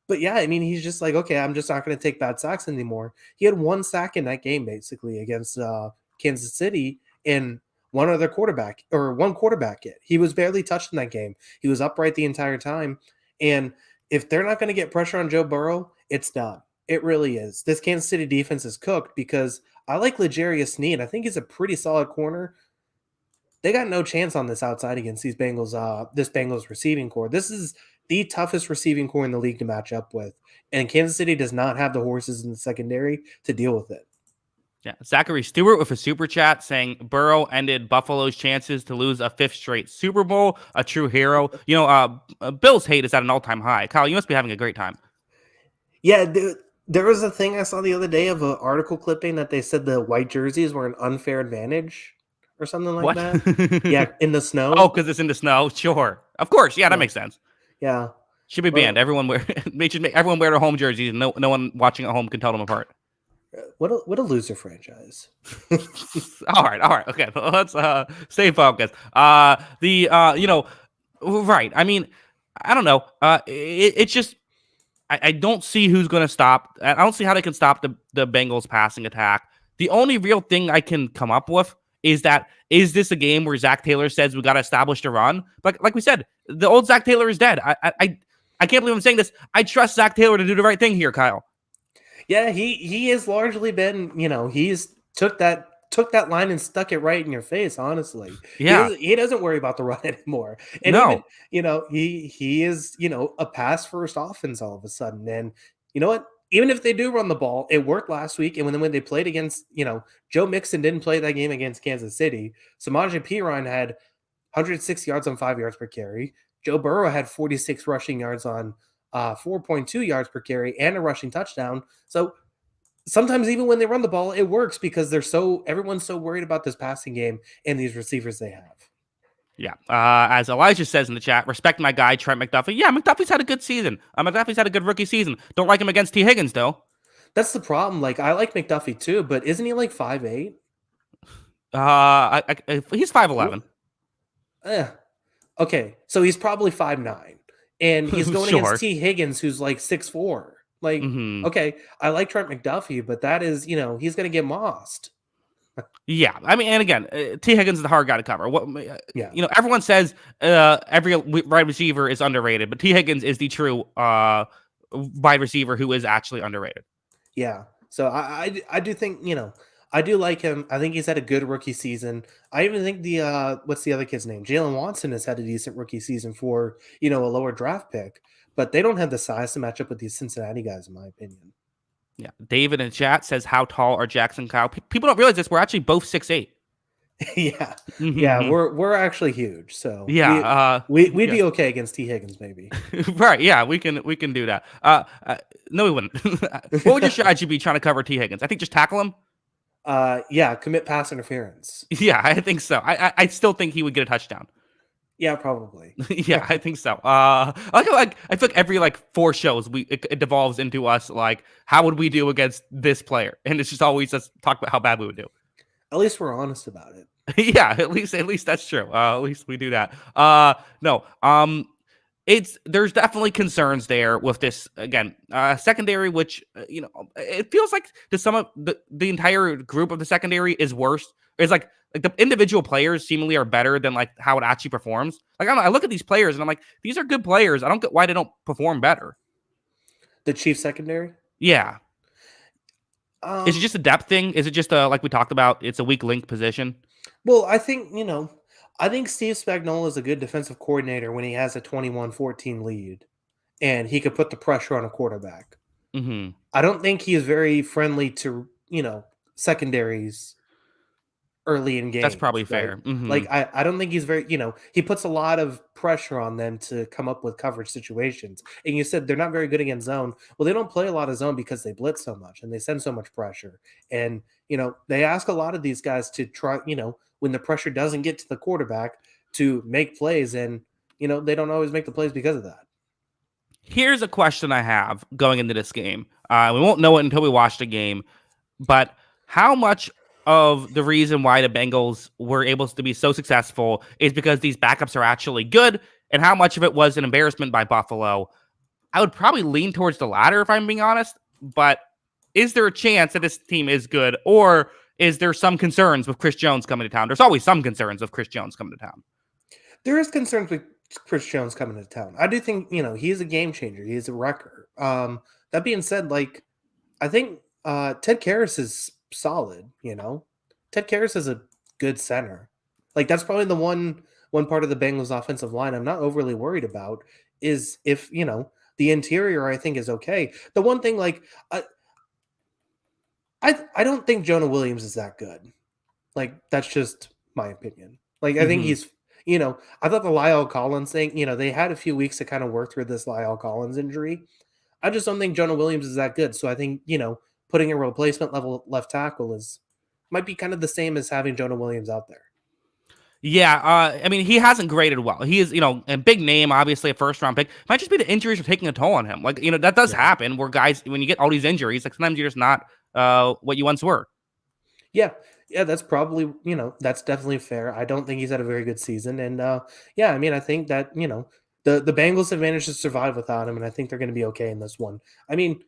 But yeah, I mean, he's just like, okay, I'm just not going to take bad sacks anymore. He had 1 sack in that game, basically, against Kansas City, and one quarterback hit. He was barely touched in that game. He was upright the entire time. And if they're not going to get pressure on Joe Burrow, it's done. It really is. This Kansas City defense is cooked because I like L'Jarius Sneed. I think he's a pretty solid corner. They got no chance on this outside against these Bengals, this Bengals receiving core. This is the toughest receiving core in the league to match up with. And Kansas City does not have the horses in the secondary to deal with it. Yeah, Zachary Stewart with a super chat saying Burrow ended Buffalo's chances to lose a 5th straight Super Bowl. A true hero. Bill's hate is at an all-time high. Kyle, you must be having a great time. Yeah, there was a thing I saw the other day of an article clipping that they said the white jerseys were an unfair advantage or something like that. Yeah, in the snow. Oh, because it's in the snow. Sure, of course. Yeah, that makes sense. Yeah, should be banned. Everyone wear. They should make everyone wear their home jerseys, and no one watching at home can tell them apart. What a loser franchise. all right. Okay, let's stay focused. Right. I mean, I don't know. It's just I don't see who's going to stop. I don't see how they can stop the Bengals passing attack. The only real thing I can come up with is this a game where Zach Taylor says we got to establish the run? But like we said, the old Zach Taylor is dead. I can't believe I'm saying this. I trust Zach Taylor to do the right thing here, Kyle. Yeah, he has largely been, he's took that line and stuck it right in your face, honestly. Yeah. He doesn't worry about the run anymore. And even, No. he is, a pass first offense all of a sudden. And you know what? Even if they do run the ball, it worked last week. And when they played against, Joe Mixon didn't play that game against Kansas City. Samaje Perine had 106 yards on 5 yards per carry. Joe Burrow had 46 rushing yards on 4.2 yards per carry and a rushing touchdown. So sometimes even when they run the ball, it works because everyone's so worried about this passing game and these receivers they have. Yeah. As Elijah says in the chat, respect my guy, Trent McDuffie. Yeah, McDuffie's had a good season. McDuffie's had a good rookie season. Don't like him against T. Higgins, though. That's the problem. Like I like McDuffie too, but isn't he like 5'8"? He's 5'11. Eh. Okay, so he's probably 5'9", and he's going against Sure. T. Higgins, who's like 6'4". Like, Hmm. okay, I like Trent McDuffie, but that is, he's going to get mossed. Yeah, I mean, and again, T. Higgins is the hard guy to cover. Yeah. Everyone says every wide receiver is underrated, but T. Higgins is the true wide receiver who is actually underrated. Yeah. So I do think, I do like him. I think he's had a good rookie season. I even think what's the other kid's name? Jalen Watson has had a decent rookie season for, a lower draft pick, but they don't have the size to match up with these Cincinnati guys, in my opinion. Yeah, David in chat says, "How tall are Jackson Kyle?" People don't realize this. We're actually both 6'8". Yeah. Yeah. Mm-hmm. We're actually huge. So Yeah, we'd yeah, be okay against T. Higgins, maybe. right. Yeah, we can do that. No, we wouldn't. What would your strategy be trying to cover T. Higgins? I think just tackle him. Yeah, commit pass interference. Yeah, I think so. I still think he would get a touchdown. Yeah, probably. Yeah, I think so. I feel like every like 4 shows it devolves into us like how would we do against this player, and it's just always us talk about how bad we would do. At least we're honest about it. Yeah, at least that's true. At least we do that. No. There's definitely concerns there with this again secondary, which it feels like to some of the entire group of the secondary is worse. It's like the individual players seemingly are better than like how it actually performs. Like I look at these players and I'm like, these are good players. I don't get why they don't perform better. The Chiefs secondary. Yeah, is it Um. just a depth thing? Is it just like we talked about? It's a weak link position. Well, I think Steve Spagnuolo is a good defensive coordinator when he has a 21-14 lead and he could put the pressure on a quarterback. Hmm. I don't think he is very friendly to, secondaries early in That's games, probably right? fair. Hmm. Like I don't think he's very, he puts a lot of pressure on them to come up with coverage situations. And you said they're not very good against zone. Well, they don't play a lot of zone because they blitz so much and they send so much pressure. And, they ask a lot of these guys to try, when the pressure doesn't get to the quarterback to make plays and, they don't always make the plays because of that. Here's a question I have going into this game. We won't know it until we watch the game, but how much of the reason why the Bengals were able to be so successful is because these backups are actually good, and how much of it was an embarrassment by Buffalo? I would probably lean towards the latter if I'm being honest, but is there a chance that this team is good, or is there some concerns with Chris Jones coming to town? There's always some concerns with Chris Jones coming to town. There is concerns with Chris Jones coming to town. I do think, he's a game changer. He's a wrecker. That being said, like, I think Ted Karras is solid, Ted Karras is a good center. Like that's probably the one part of the Bengals offensive line I'm not overly worried about is if, the interior I think is okay. The one thing like I don't think Jonah Williams is that good. Like that's just my opinion. Like I think Hmm. he's I thought the Lyle Collins thing, they had a few weeks to kind of work through this Lyle Collins injury. I just don't think Jonah Williams is that good. So I think, putting a replacement level left tackle might be kind of the same as having Jonah Williams out there. Yeah, I mean, he hasn't graded well. He is, a big name, obviously a first round pick. Might just be the injuries are taking a toll on him. Like, that does Yeah. happen where guys, when you get all these injuries, like sometimes you're just not what you once were. Yeah. Yeah, that's probably, that's definitely fair. I don't think he's had a very good season. And yeah, I mean, I think that, the Bengals have managed to survive without him, and I think they're going to be okay in this one. I mean,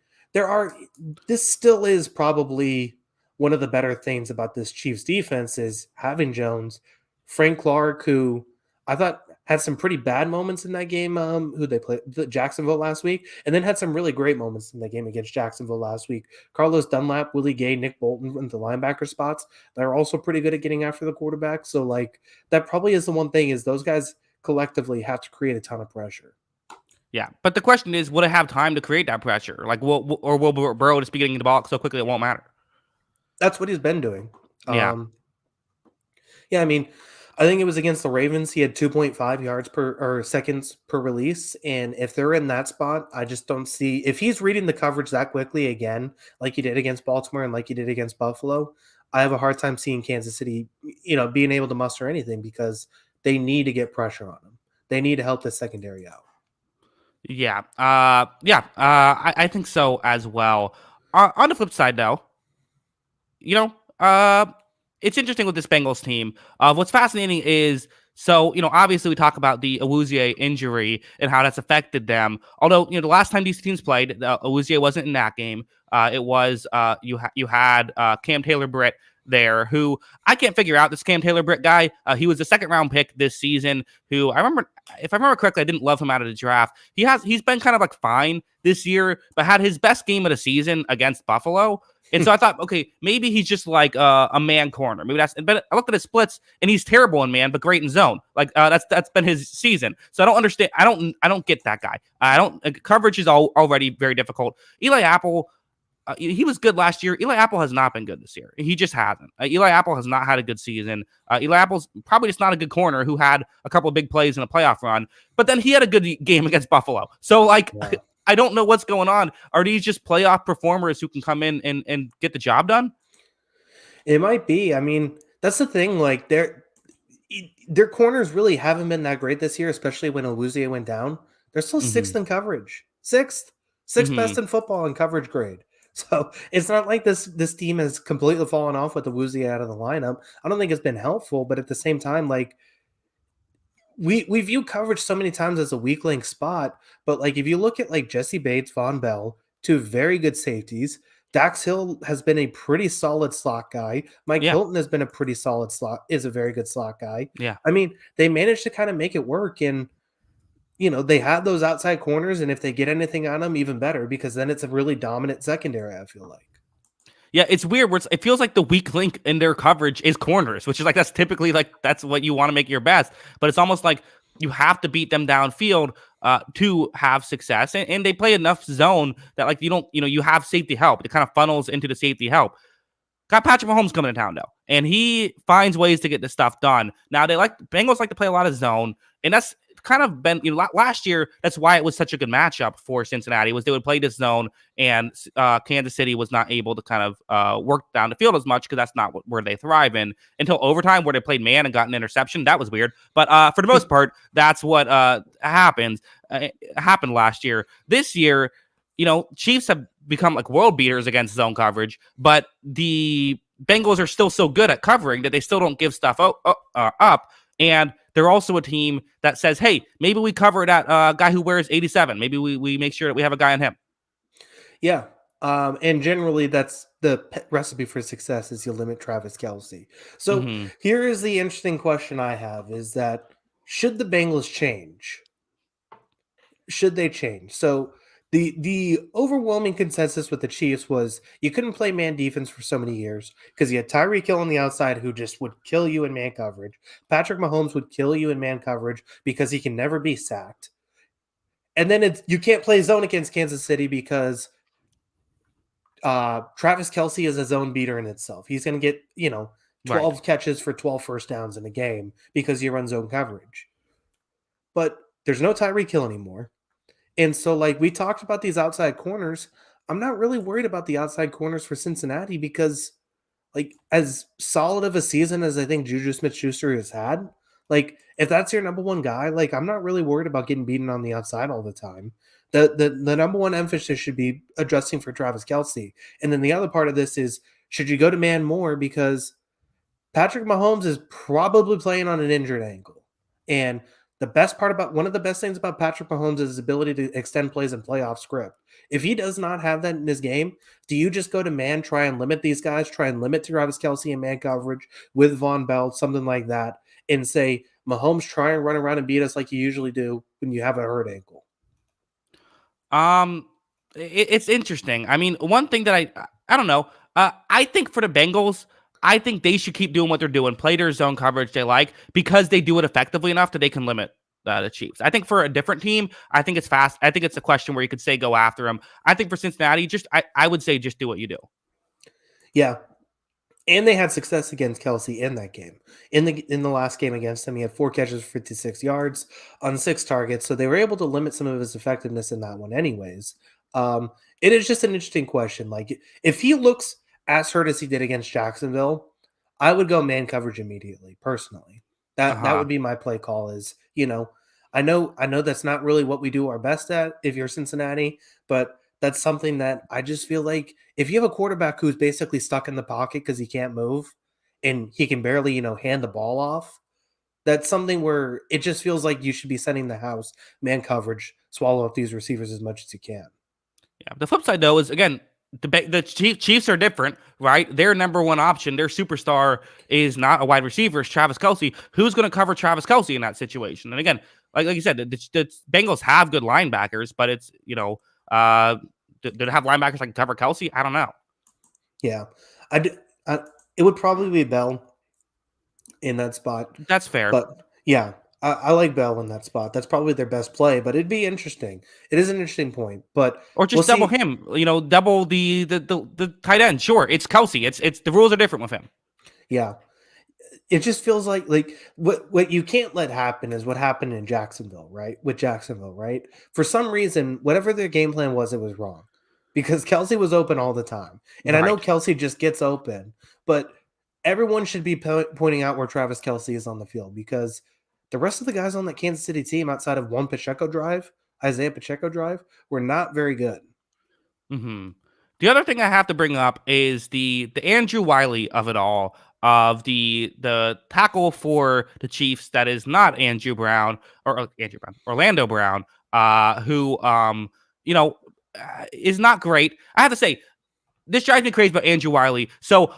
this still is probably one of the better things about this Chiefs defense is having Jones, Frank Clark, who I thought had some pretty bad moments in that game. Who they played Jacksonville last week, and then had some really great moments in the game against Jacksonville last week. Carlos Dunlap, Willie Gay, Nick Bolton in the linebacker spots. They're also pretty good at getting after the quarterback. So like that probably is the one thing is those guys collectively have to create a ton of pressure. Yeah, but the question is, will it have time to create that pressure? Like, will Burrow just be getting the ball so quickly it won't matter? That's what he's been doing. Yeah, Yeah, I mean, I think it was against the Ravens. He had 2.5 yards per or seconds per release. And if they're in that spot, I just don't see if he's reading the coverage that quickly again, like he did against Baltimore and like he did against Buffalo. I have a hard time seeing Kansas City, being able to muster anything because they need to get pressure on him. They need to help the secondary out. yeah, yeah. I think so as well. On the flip side, though, you know, it's interesting with this Bengals team. What's fascinating is obviously we talk about the Awuzie injury and how that's affected them. Although, the last time these teams played, Awuzie wasn't in that game. It was you had Cam Taylor-Britt there, who I can't figure out this Cam Taylor-Britt guy. He was a second round pick this season. Who if I remember correctly, I didn't love him out of the draft. He's been kind of like fine this year, but had his best game of the season against Buffalo. And so I thought, okay, maybe he's just like a man corner. Maybe that's. But I looked at his splits, and he's terrible in man, but great in zone. Like that's been his season. So I don't understand. I don't get that guy. I don't. Coverage is already very difficult. Eli Apple, he was good last year. Eli Apple has not been good this year. He just hasn't. Eli Apple has not had a good season. Eli Apple's probably just not a good corner who had a couple of big plays in a playoff run. But then he had a good game against Buffalo. So like. Yeah. I don't know what's going on. Are these just playoff performers who can come in and get the job done? It might be. I mean, that's the thing. Like their corners really haven't been that great this year, especially when Awuzie went down. They're still sixth in coverage. Sixth best in football in coverage grade. So it's not like this team has completely fallen off with Awuzie out of the lineup. I don't think it's been helpful, but at the same time, like we view coverage so many times as a weak link spot, but like if you look at like Jesse Bates, Von Bell, two very good safeties. Dax Hill has been a pretty solid slot guy. Mike Hilton has been a pretty solid slot, is a very good slot guy. Yeah. I mean, they managed to kind of make it work, and they had those outside corners, and if they get anything on them, even better, because then it's a really dominant secondary, I feel like. Yeah, it's weird. It feels like the weak link in their coverage is corners, which is like that's typically like that's what you want to make your best. But it's almost like you have to beat them downfield to have success, and they play enough zone that like you don't you have safety help. It kind of funnels into the safety help. Got Patrick Mahomes coming to town though, and he finds ways to get this stuff done. Now Bengals like to play a lot of zone, and that's kind of been last year. That's why it was such a good matchup for Cincinnati was they would play this zone, and Kansas City was not able to kind of work down the field as much because that's not where they thrive in until overtime where they played man and got an interception. That was weird, but for the most part, that's what happened last year. This year, Chiefs have become like world beaters against zone coverage, but the Bengals are still so good at covering that they still don't give stuff up. And they're also a team that says, hey, maybe we cover that guy who wears 87. Maybe we make sure that we have a guy on him. Yeah. And generally that's the recipe for success is you limit Travis Kelce. So here is the interesting question I have is that should the Bengals change? Should they change? So the overwhelming consensus with the Chiefs was you couldn't play man defense for so many years because you had Tyreek Hill on the outside who just would kill you in man coverage. Patrick Mahomes would kill you in man coverage because he can never be sacked. And then you can't play zone against Kansas City because Travis Kelce is a zone beater in itself. He's going to get 12 catches for 12 first downs in a game because you run zone coverage. But there's no Tyreek Hill anymore. And so, like, we talked about these outside corners. I'm not really worried about the outside corners for Cincinnati because, like, as solid of a season as I think Juju Smith-Schuster has had, like, if that's your number one guy, like, I'm not really worried about getting beaten on the outside all the time. The number one emphasis should be adjusting for Travis Kelce. And then the other part of this is, should you go to man more? Because Patrick Mahomes is probably playing on an injured ankle. And one of the best things about Patrick Mahomes is his ability to extend plays and playoff script. If he does not have that in his game, do you just go to man, try and limit these guys, try and limit Travis Kelce in man coverage with Von Bell, something like that, and say, Mahomes try and run around and beat us like you usually do when you have a hurt ankle? Um, it's interesting. I mean, one thing that I don't know. I think for the Bengals, I think they should keep doing what they're doing, play their zone coverage they like, because they do it effectively enough that they can limit the Chiefs. I think for a different team, I think it's fast. I think it's a question where you could say go after them. I think for Cincinnati, I would say just do what you do. Yeah, and they had success against Kelsey in that game. In the last game against him, he had 4 catches for 56 yards on 6 targets, so they were able to limit some of his effectiveness in that one anyways. Um, it is just an interesting question. Like, if he looks as hurt as he did against Jacksonville, I would go man coverage immediately, personally. Uh That huh. would be my play call is, I know that's not really what we do our best at if you're Cincinnati, but that's something that I just feel like if you have a quarterback who's basically stuck in the pocket because he can't move and he can barely, hand the ball off, that's something where it just feels like you should be sending the house man coverage, swallow up these receivers as much as you can. Yeah. The flip side though is again the Chiefs are different, right? Their number one option, their superstar is not a wide receiver, it's Travis Kelsey. Who's going to cover Travis Kelsey in that situation? And again, like you said, the Bengals have good linebackers, but it's do they have linebackers that can cover Kelsey? I don't know. Yeah. I, d- I it would probably be Bell in that spot, That's fair. but yeah, I like Bell in that spot. That's probably their best play, but it'd be interesting. It is an interesting point, but Or we'll just double see. him. Double the tight end. Sure, it's Kelsey. It's the rules are different with him. Yeah. It just feels like what you can't let happen is what happened in Jacksonville, right? With Jacksonville, right? For some reason, whatever their game plan was, it was wrong because Kelsey was open all the time, and I know Right. Kelsey just gets open, but everyone should be pointing out where Travis Kelsey is on the field because the rest of the guys on that Kansas City team, outside of one Isaiah Pacheco drive, were not very good. Hmm. The other thing I have to bring up is the Andrew Wiley of it all, of the tackle for the Chiefs that is not Andrew Brown or Andrew Brown, Orlando Brown, who you know is not great. I have to say this drives me crazy about Andrew Wiley. So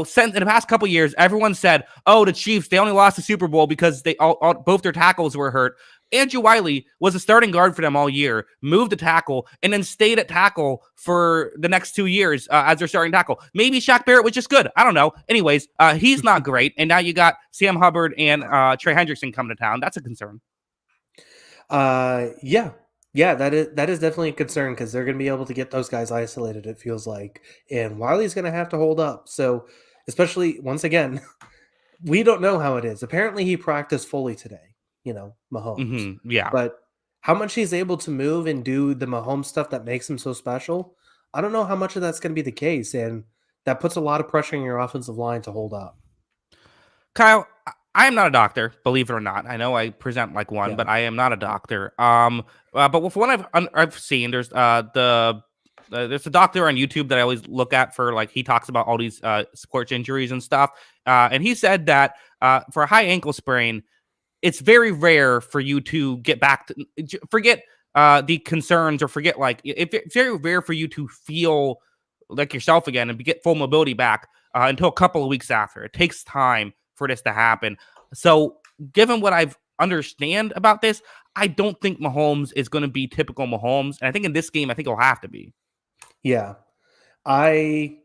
since in the past couple years, everyone said, "Oh, the Chiefs, they only lost the Super Bowl because they both their tackles were hurt." Andrew Wiley was a starting guard for them all year, moved to tackle, and then stayed at tackle for the next 2 years as their starting tackle. Maybe Shaq Barrett was just good. I don't know. Anyways, he's not great, and now you got Sam Hubbard and Trey Hendrickson coming to town. That's a concern. Yeah. Yeah, that is definitely a concern because they're going to be able to get those guys isolated, it feels like. And Wiley's going to have to hold up. So, especially once again, we don't know how it is. Apparently, he practiced fully today, Mahomes. Yeah. But how much he's able to move and do the Mahomes stuff that makes him so special, I don't know how much of that's going to be the case. And that puts a lot of pressure on your offensive line to hold up. Kyle, I am not a doctor, believe it or not. I know I present like one, Yeah. but I am not a doctor. But with what I've seen, there's a doctor on YouTube that I always look at for like he talks about all these sports injuries and stuff. And he said that for a high ankle sprain, it's very rare for you to get back to forget the concerns or forget like it's very rare for you to feel like yourself again and get full mobility back until a couple of weeks after. It takes time for this to happen. So, given what I've understand about this, I don't think Mahomes is going to be typical Mahomes, and I think in this game, I think he'll have to be. Yeah. I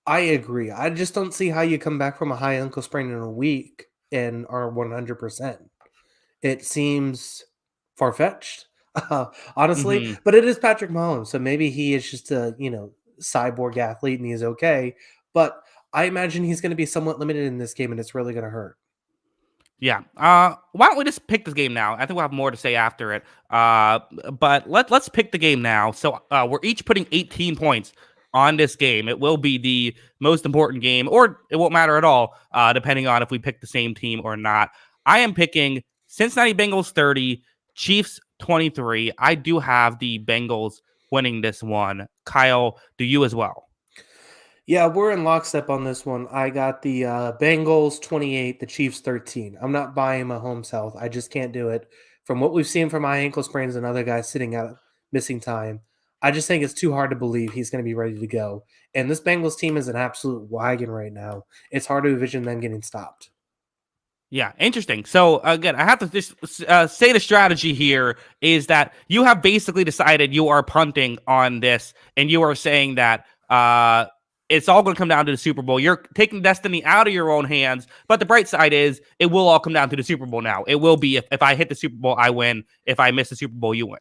I agree. I just don't see how you come back from a high ankle sprain in a week and are 100%. It seems far-fetched, honestly, Hmm. but it is Patrick Mahomes, so maybe he is just a, cyborg athlete and he's okay, but I imagine he's gonna be somewhat limited in this game, and it's really gonna hurt. Yeah. Why don't we just pick this game now? I think we'll have more to say after it. But let's pick the game now. So we're each putting 18 points on this game. It will be the most important game, or it won't matter at all, depending on if we pick the same team or not. I am picking Cincinnati Bengals 30, Chiefs 23. I do have the Bengals winning this one. Kyle, do you as well? Yeah, we're in lockstep on this one. I got the Bengals 28, the Chiefs 13. I'm not buying Mahomes' health. I just can't do it. From what we've seen from my ankle sprains and other guys sitting out missing time, I just think it's too hard to believe he's going to be ready to go. And this Bengals team is an absolute wagon right now. It's hard to envision them getting stopped. Yeah, interesting. So again, I have to just say the strategy here is that you have basically decided you are punting on this, and you are saying that it's all going to come down to the Super Bowl. You're taking destiny out of your own hands, but the bright side is it will all come down to the Super Bowl now. It will be if I hit the Super Bowl, I win. If I miss the Super Bowl, you win.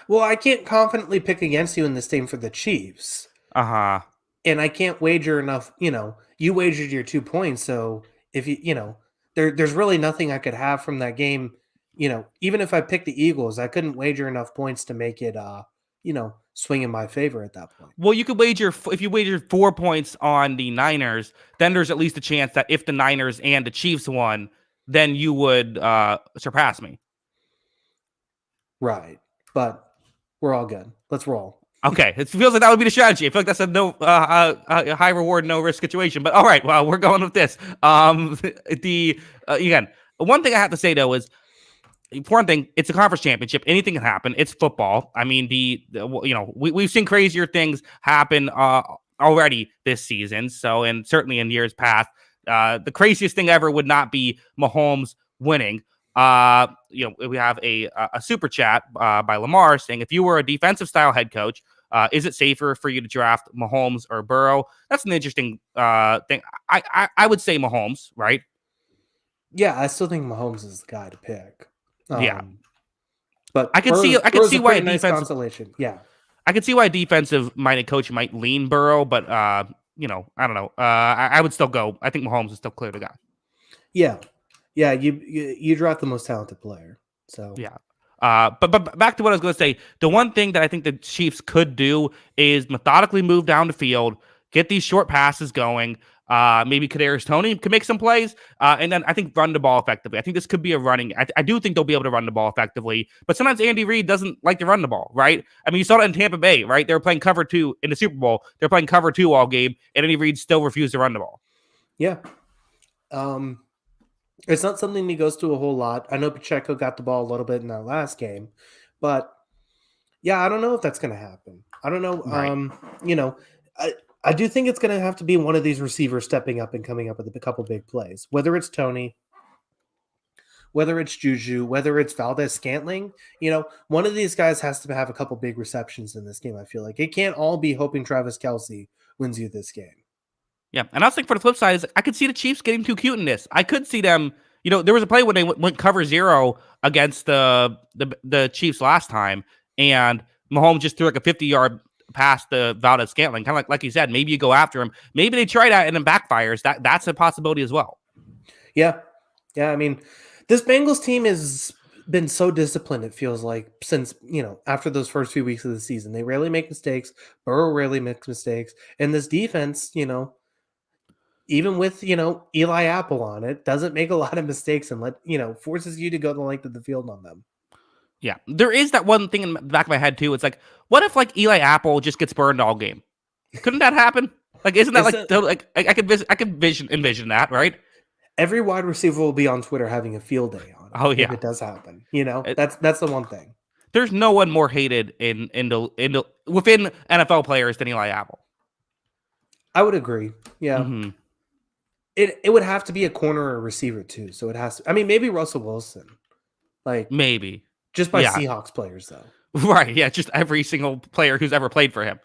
Well, I can't confidently pick against you in this game for the Chiefs. Uh-huh. And I can't wager enough, you wagered your 2 points. So if there's really nothing I could have from that game. Even if I picked the Eagles, I couldn't wager enough points to make it, swing in my favor at that point. Well, you could wager if you wagered 4 points on the Niners, then there's at least a chance that if the Niners and the Chiefs won, then you would surpass me. Right. But we're all good. Let's roll. Okay, it feels like that would be the strategy. I feel like that's a high reward, no risk situation. But all right, well, we're going with this. Again, one thing I have to say though is important thing. It's a conference championship. Anything can happen. It's football. I mean, we've seen crazier things happen already this season. So, and certainly in years past, the craziest thing ever would not be Mahomes winning. We have a super chat by Lamar saying, if you were a defensive style head coach, is it safer for you to draft Mahomes or Burrow? That's an interesting thing. I would say Mahomes, right? Yeah, I still think Mahomes is the guy to pick. Yeah, but I can see why a nice defense consolation. Yeah, I can see why a defensive minded coach might lean Burrow, but I don't know. I would still go. I think Mahomes is still clear the guy. Yeah. You draft the most talented player. So yeah. But back to what I was going to say. The one thing that I think the Chiefs could do is methodically move down the field, get these short passes going. Maybe Kadarius Toney can make some plays, and then I think run the ball effectively. I think this could be a running. I do think they'll be able to run the ball effectively, but sometimes Andy Reid doesn't like to run the ball, right? I mean, you saw it in Tampa Bay, right? They were playing cover 2 in the Super Bowl. They're playing cover 2 all game, and Andy Reid still refused to run the ball. Yeah. It's not something he goes to a whole lot. I know Pacheco got the ball a little bit in that last game, but yeah, I don't know if that's going to happen. I don't know. Right. I do think it's going to have to be one of these receivers stepping up and coming up with a couple big plays, whether it's Toney, whether it's Juju, whether it's Valdez-Scantling. One of these guys has to have a couple big receptions in this game. I feel like it can't all be hoping Travis Kelce wins you this game. Yeah, and I was thinking for the flip side is I could see the Chiefs getting too cute in this. I could see them. There was a play when they went cover 0 against the Chiefs last time, and Mahomes just threw like a 50-yard pass to Valdez-Scantling, kind of like you said. Maybe you go after him. Maybe they try that and then backfires. That's a possibility as well. Yeah. I mean, this Bengals team has been so disciplined. It feels like since after those first few weeks of the season, they rarely make mistakes. Burrow rarely makes mistakes, and this defense, even with Eli Apple on it, doesn't make a lot of mistakes and forces you to go the length of the field on them. Yeah, there is that one thing in the back of my head too. It's like, what if like Eli Apple just gets burned all game? Couldn't that happen? Like, isn't that I could envision that, right? Every wide receiver will be on Twitter having a field day on it. Oh yeah, if it does happen. That's the one thing. There's no one more hated within NFL players than Eli Apple. I would agree. Yeah. Mm-hmm. It would have to be a corner or a receiver too. So it has to. I mean, maybe Russell Wilson, like maybe just by Seahawks players though. Right? Yeah, just every single player who's ever played for him.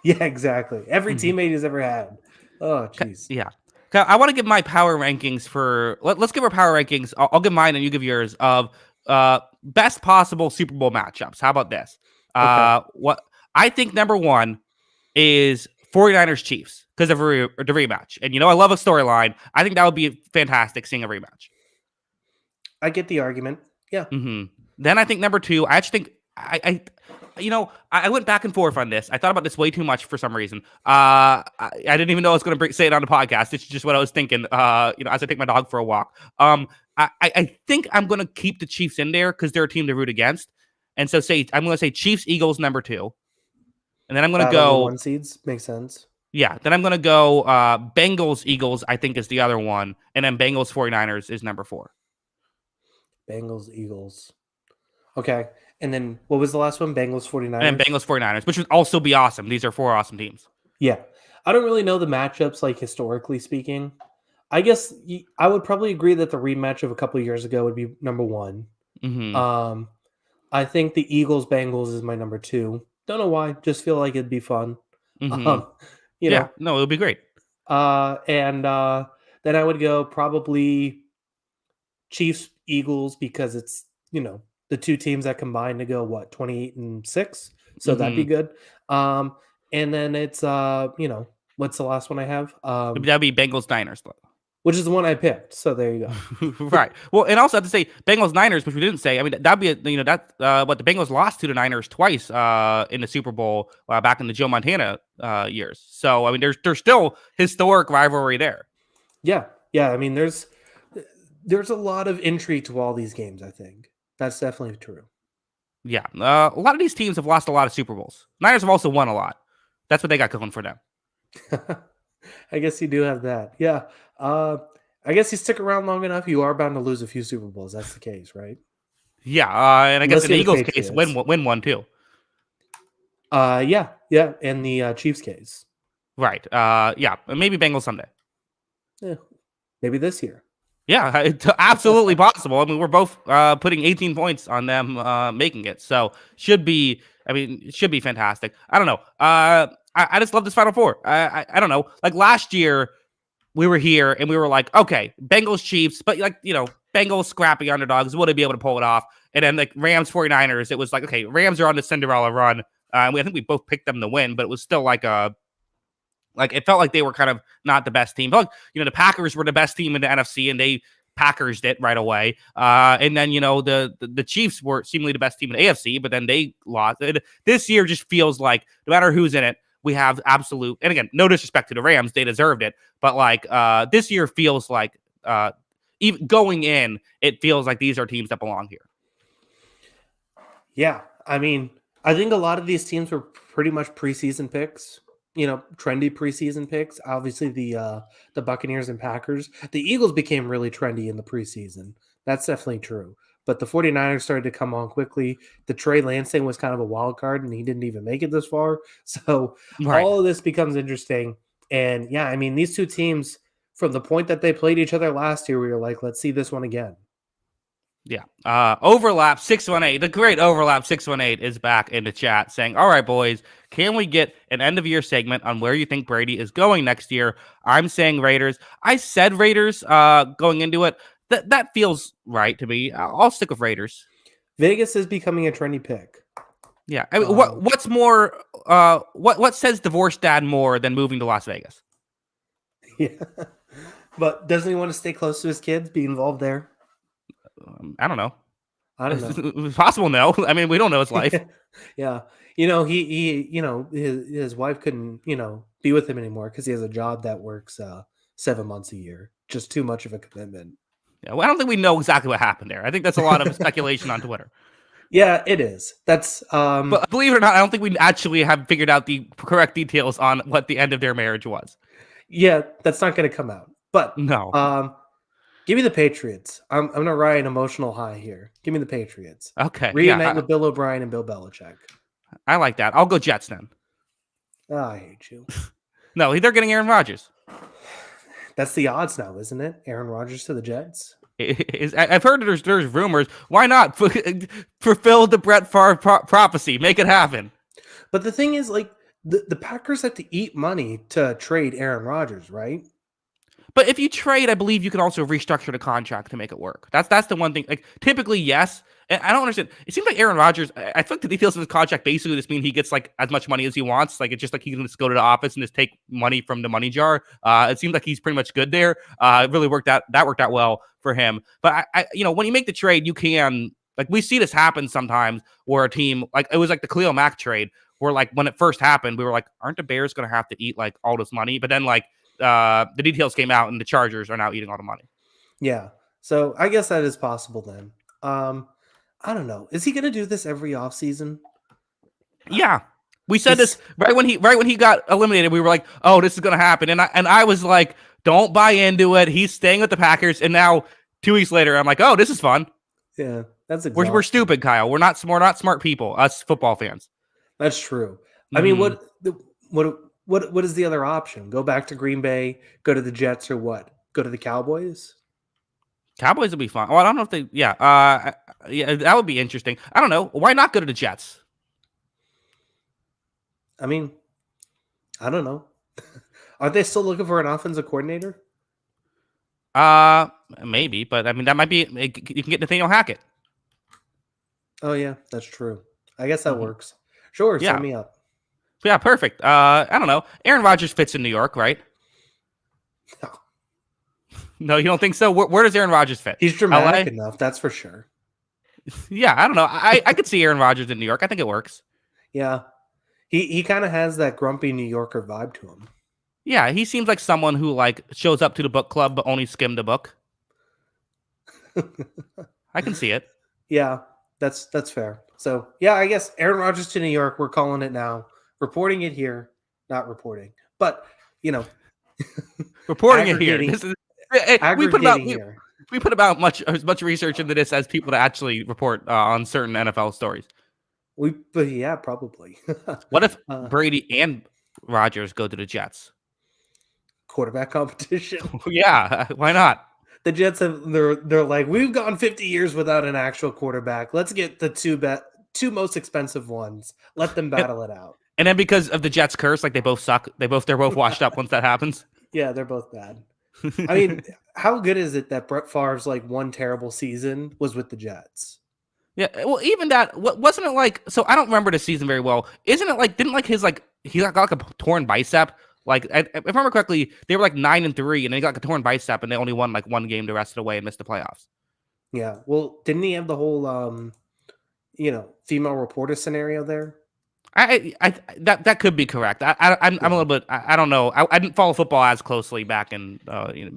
Yeah, exactly. Every teammate he's ever had. Oh, jeez. Yeah. I want to give my power rankings for. Let's give our power rankings. I'll give mine and you give yours of best possible Super Bowl matchups. How about this? Okay. What I think number 1 is 49ers Chiefs because of the rematch. And I love a storyline. I think that would be fantastic seeing a rematch. I get the argument. Yeah. Mm-hmm. Then I think number 2, I actually think I went back and forth on this. I thought about this way too much for some reason. I didn't even know I was going to say it on the podcast. It's just what I was thinking, as I take my dog for a walk. I think I'm going to keep the Chiefs in there because they're a team to root against. And so I'm going to say Chiefs, Eagles, number 2. And then I'm going to go 1 seeds. Makes sense. Yeah. Then I'm going to go Bengals, Eagles, I think is the other one. And then Bengals, 49ers is number 4. Bengals, Eagles. Okay. And then what was the last one? Bengals, 49ers? And Bengals, 49ers, which would also be awesome. These are 4 awesome teams. Yeah. I don't really know the matchups, like historically speaking. I guess I would probably agree that the rematch of a couple of years ago would be number one. Mm-hmm. Um, I think the Eagles Bengals is my number two. Don't know why, just feel like it'd be fun. Mm-hmm. Um, you Yeah, know, no, it would be great. and then I would go probably Chiefs Eagles because it's the two teams that combine to go what 28-6, so that'd Mm-hmm. be good. Um, and then it's what's the last one I have? That'd be Bengals Niners. Which is the one I picked. So there you go. Right. Well, and also I have to say Bengals Niners, which we didn't say. I mean, that'd be that what the Bengals lost to the Niners twice in the Super Bowl back in the Joe Montana years. So I mean, there's still historic rivalry there. Yeah, yeah. I mean, there's a lot of intrigue to all these games. I think that's definitely true. Yeah. A lot of these teams have lost a lot of Super Bowls. Niners have also won a lot. That's what they got going for them. I guess you do have that. Yeah. Uh, I guess you stick around long enough, you are bound to lose a few Super Bowls. That's the case, right? Yeah. And I guess Unless in the you're the Eagles' case, Patriots. win one too. Yeah, yeah. And the Chiefs case. Right. Yeah. Maybe Bengals someday. Yeah, maybe this year. Yeah, it's absolutely possible. I mean, we're both putting 18 points on them making it, so should be. I mean, it should be fantastic. I don't know. I just love this Final Four. I don't know. Like last year, we were here and we were like, okay, Bengals Chiefs, but like Bengals scrappy underdogs, will they be able to pull it off? And then like Rams 49ers, it was like, okay, Rams are on the Cinderella run. I think we both picked them to win, but it was still like a like it felt like they were kind of not the best team. But the Packers were the best team in the NFC, and they Packers it right away. And then the Chiefs were seemingly the best team in the AFC, but then they lost. This year just feels like no matter who's in it, we have absolute. And again, no disrespect to the Rams, they deserved it, but like this year feels like even going in, it feels like these are teams that belong here. Yeah, I mean, I think a lot of these teams were pretty much preseason picks. Trendy preseason picks. Obviously, the Buccaneers and Packers. The Eagles became really trendy in the preseason. That's definitely true. But the 49ers started to come on quickly. The Trey Lance thing was kind of a wild card, and he didn't even make it this far. So Right. all of this becomes interesting. And yeah, I mean, these two teams, from the point that they played each other last year, we were like, let's see this one again. Yeah. Overlap 618. The great Overlap 618 is back in the chat saying, all right, boys, can we get an end of year segment on where you think Brady is going next year? I'm saying Raiders. I said Raiders going into it. That feels right to me. I'll stick with Raiders. Vegas is becoming a trendy pick. Yeah. I mean, what's more what says divorce dad more than moving to Las Vegas? Yeah. But doesn't he want to stay close to his kids, be involved there? I don't know. I don't know. It's possible, no. I mean, we don't know his life. Yeah. His wife couldn't, be with him anymore because he has a job that works 7 months a year. Just too much of a commitment. Yeah, well, I don't think we know exactly what happened there. I think that's a lot of speculation on Twitter. Yeah, it is. That's But believe it or not, I don't think we actually have figured out the correct details on what the end of their marriage was. Yeah, that's not going to come out. But No. Give me the Patriots. I'm gonna ride an emotional high here. Give me the Patriots. Okay. Reunite Yeah, with Bill O'Brien and Bill Belichick. I like that. I'll go Jets then. Oh, I hate you. No, they're getting Aaron Rodgers. That's the odds now, isn't it? Aaron Rodgers to the Jets. I've heard there's rumors. Why not fulfill the Brett Favre prophecy? Make it happen. But the thing is, like, the Packers have to eat money to trade Aaron Rodgers, right? But if you trade, I believe you can also restructure the contract to make it work. That's the one thing. Like typically, yes. And I don't understand. It seems like Aaron Rodgers. I feel like the details of his contract basically just mean he gets like as much money as he wants. Like it's just like he can just go to the office and just take money from the money jar. It seems like he's pretty much good there. It really worked out. That worked out well for him. But when you make the trade, you can like we see this happen sometimes where a team like it was like the Khalil Mack trade where like when it first happened, we were like, aren't the Bears going to have to eat like all this money? But then like. The details came out and the Chargers are now eating all the money. Yeah. So I guess that is possible then. I don't know. Is he going to do this every offseason? Yeah. We said this right when he got eliminated. We were like, "Oh, this is going to happen." And I was like, "Don't buy into it. He's staying with the Packers." And now 2 weeks later, I'm like, "Oh, this is fun." Yeah. That's we're stupid, Kyle. We're not smart people, us football fans. That's true. I mean, what is the other option? Go back to Green Bay, go to the Jets, or what? Go to the Cowboys. Cowboys would be fun. Well, I don't know if they. Yeah, that would be interesting. I don't know. Why not go to the Jets? I mean, I don't know. Aren't they still looking for an offensive coordinator? Maybe, but I mean that might be. You can get Nathaniel Hackett. Oh yeah, that's true. I guess that Mhm. works. Sure, Yeah, sign me up. yeah, perfect. I don't know. Aaron Rodgers fits in New York, right? No. No, you don't think so? Where does Aaron Rodgers fit? He's dramatic LA? enough, that's for sure. Yeah, I don't know. I could see Aaron Rodgers in New York. I think it works. Yeah. He kind of has that grumpy New Yorker vibe to him. Yeah, he seems like someone who like shows up to the book club but only skimmed a book. I can see it. Yeah, that's fair. So yeah, I guess Aaron Rodgers to New York. We're calling it now. Reporting it here, not reporting. But you know, Reporting it here. aggregating This is aggregating here. we put about as much research into this as people to actually report on certain NFL stories. But yeah, probably. What if Brady and Rodgers go to the Jets? Quarterback competition. Yeah, why not? The Jets they're like, we've gone 50 years without an actual quarterback. Let's get the two most expensive ones. Let them battle it out. And then because of the Jets curse, like they both suck. They're both washed up once that happens. Yeah, they're both bad. I mean, how good is it that Brett Favre's like one terrible season was with the Jets? Yeah, well, even that wasn't it like? So I don't remember the season very well. Isn't it like? Didn't like his like he got like a torn bicep? Like if I remember correctly, they were like 9-3, and they got like a torn bicep, and they only won like one game the rest of the way and missed the playoffs. Yeah. Well, didn't he have the whole female reporter scenario there? That could be correct. I'm a little bit. I don't know. I didn't follow football as closely back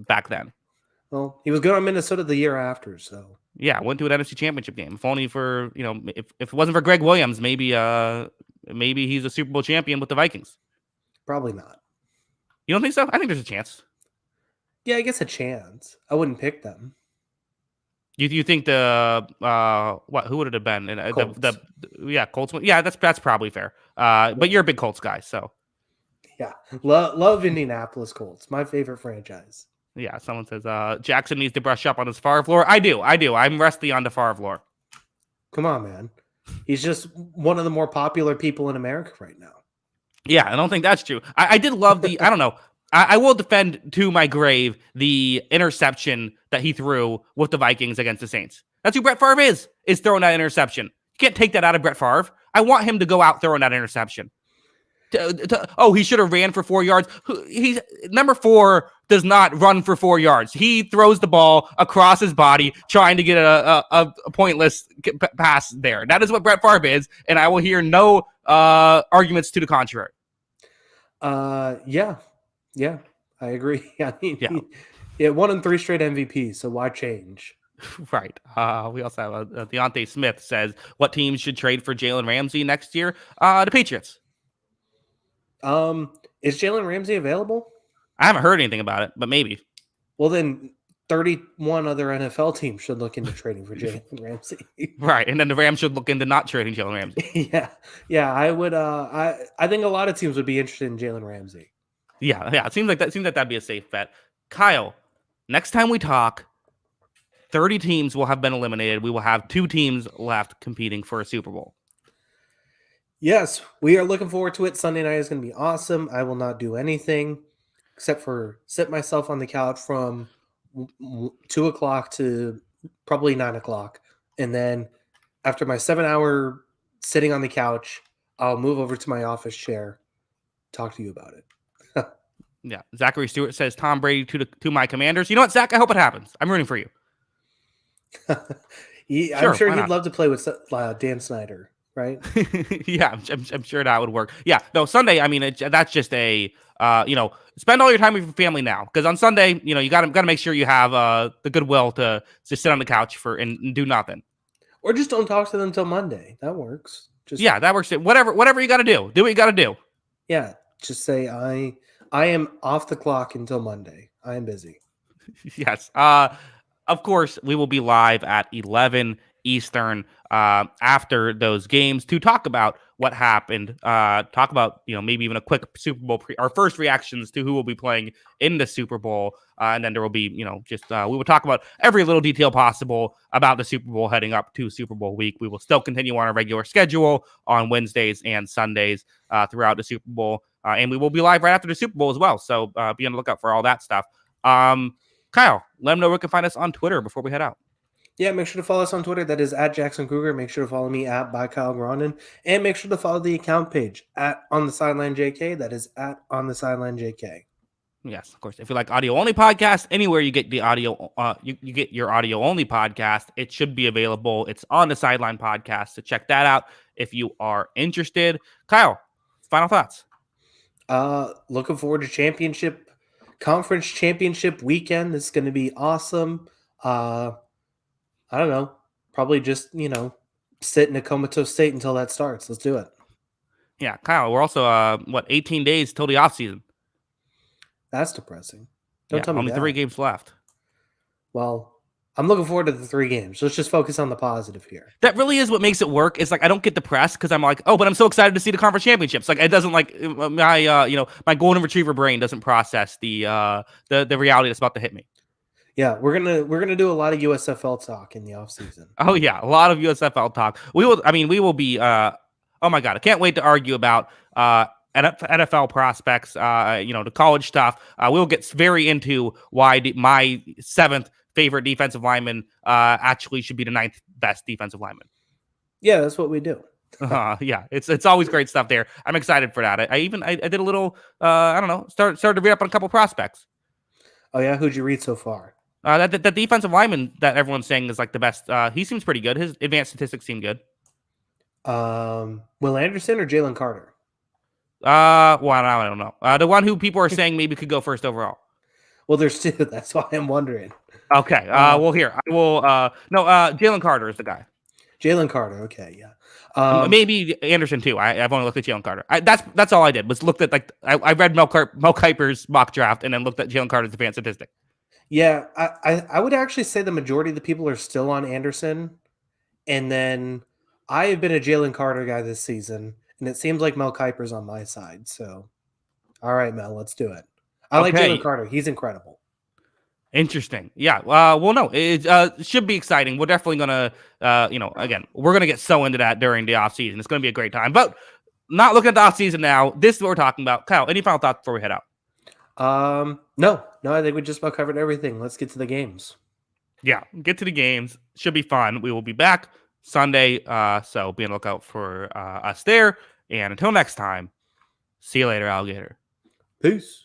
back then. Well, he was good on Minnesota the year after, so Yeah, went to an NFC Championship game. If only for if it wasn't for Greg Williams, maybe he's a Super Bowl champion with the Vikings. probably not. You don't think so? I think there's a chance. Yeah, I guess a chance. I wouldn't pick them. You think the who would it have been? Colts. Yeah, Colts. Yeah, that's probably fair. But you're a big Colts guy, so Yeah, love Indianapolis Colts. My favorite franchise. yeah. Someone says Jackson needs to brush up on his Favre lore. I do. I'm rusty on the Favre lore. Come on, man. He's just one of the more popular people in America right now. Yeah, I don't think that's true. I did love the. I don't know. I will defend to my grave the interception that he threw with the Vikings against the Saints. That's who Brett Favre is throwing that interception. You can't take that out of Brett Favre. I want him to go out throwing that interception. He should have ran for 4 yards. He's number 4 does not run for 4 yards. He throws the ball across his body, trying to get a pointless pass there. That is what Brett Favre is, and I will hear no arguments to the contrary. Yeah, I agree. I mean, he 1 and 3 straight MVP. So why change? Right. We also have Deontay Smith says, what teams should trade for Jalen Ramsey next year? The Patriots. Is Jalen Ramsey available? I haven't heard anything about it, but maybe. Well, then 31 other NFL teams should look into trading for Jalen Ramsey. Right, and then the Rams should look into not trading Jalen Ramsey. Yeah. I would. I think a lot of teams would be interested in Jalen Ramsey. Yeah. It seems like that'd be a safe bet. Kyle, next time we talk, 30 teams will have been eliminated. We will have 2 teams left competing for a Super Bowl. Yes, we are looking forward to it. Sunday night is going to be awesome. I will not do anything except for sit myself on the couch from 2 o'clock to probably 9 o'clock. And then after my 7-hour sitting on the couch, I'll move over to my office chair, talk to you about it. Yeah. Zachary Stewart says Tom Brady to my Commanders. You know what, Zach? I hope it happens. I'm rooting for you. I'm sure he'd love to play with Dan Snyder, right? Yeah, I'm sure that would work. Yeah, no, Sunday, I mean, that's just a, spend all your time with your family now. Because on Sunday, you got to make sure you have the goodwill to just sit on the couch and do nothing. Or just don't talk to them until Monday. That works. Yeah, that works. Whatever you got to do. Do what you got to do. Yeah, just say, I am off the clock until Monday. I am busy. Yes. Of course, we will be live at 11 Eastern after those games to talk about what happened. Talk about, maybe even a quick Super Bowl our first reactions to who will be playing in the Super Bowl. And then there will be, we will talk about every little detail possible about the Super Bowl heading up to Super Bowl week. We will still continue on our regular schedule on Wednesdays and Sundays throughout the Super Bowl. And we will be live right after the Super Bowl as well. So be on the lookout for all that stuff. Kyle, let them know where you can find us on Twitter before we head out. Yeah, make sure to follow us on Twitter. That is at Jackson Kruger. Make sure to follow me at by Kyle Grondin. And make sure to follow the account page at On the Sideline JK. That is at On the Sideline JK. Yes, of course. If you like audio only podcast, anywhere you get the audio, you get your audio only podcast, it should be available. It's On the Sideline podcast. So check that out if you are interested. Kyle, final thoughts. Looking forward to conference championship weekend. This is going to be awesome. I don't know. Probably just, sit in a comatose state until that starts. Let's do it. Yeah, Kyle, we're also, 18 days till the offseason. That's depressing. Don't tell me only that. 3 games left. Well, I'm looking forward to the 3 games. Let's just focus on the positive here. That really is what makes it work. It's like I don't get depressed because I'm like, oh, but I'm so excited to see the conference championships. Like it doesn't my golden retriever brain doesn't process the reality that's about to hit me. Yeah, we're gonna do a lot of USFL talk in the offseason. Oh yeah, a lot of USFL talk. We will be. Oh my god, I can't wait to argue about NFL prospects. The college stuff. We'll get very into why my 7th favorite defensive lineman actually should be the 9th best defensive lineman. Yeah, that's what we do. Yeah, it's always great stuff there. I'm excited for that. I did a little. I don't know. Started to read up on a couple prospects. Oh yeah, who'd you read so far? That defensive lineman that everyone's saying is like the best. He seems pretty good. His advanced statistics seem good. Will Anderson or Jalen Carter? Well, I don't know. The one who people are saying maybe could go first overall. Well, there's 2. That's why I'm wondering. Okay. Well, here I will. No. Jalen Carter is the guy. Jalen Carter. Okay. Yeah. Maybe Anderson too. I've only looked at Jalen Carter. That's all I did was looked at I read Mel Kiper's mock draft and then looked at Jalen Carter's advanced statistic. Yeah, I would actually say the majority of the people are still on Anderson. And then I have been a Jalen Carter guy this season, and it seems like Mel Kiper's on my side. So, all right, Mel, let's do it. I like Jalen Carter. He's incredible. Interesting. Yeah. Well, no, it should be exciting. We're definitely going to, again, we're going to get so into that during the offseason. It's going to be a great time. But not looking at the offseason now. This is what we're talking about. Kyle, any final thoughts before we head out? No, I think we just about covered everything. Let's get to the games. Yeah, get to the games. Should be fun. We will be back Sunday, so be on the lookout for us there. And until next time, see you later, alligator. Peace.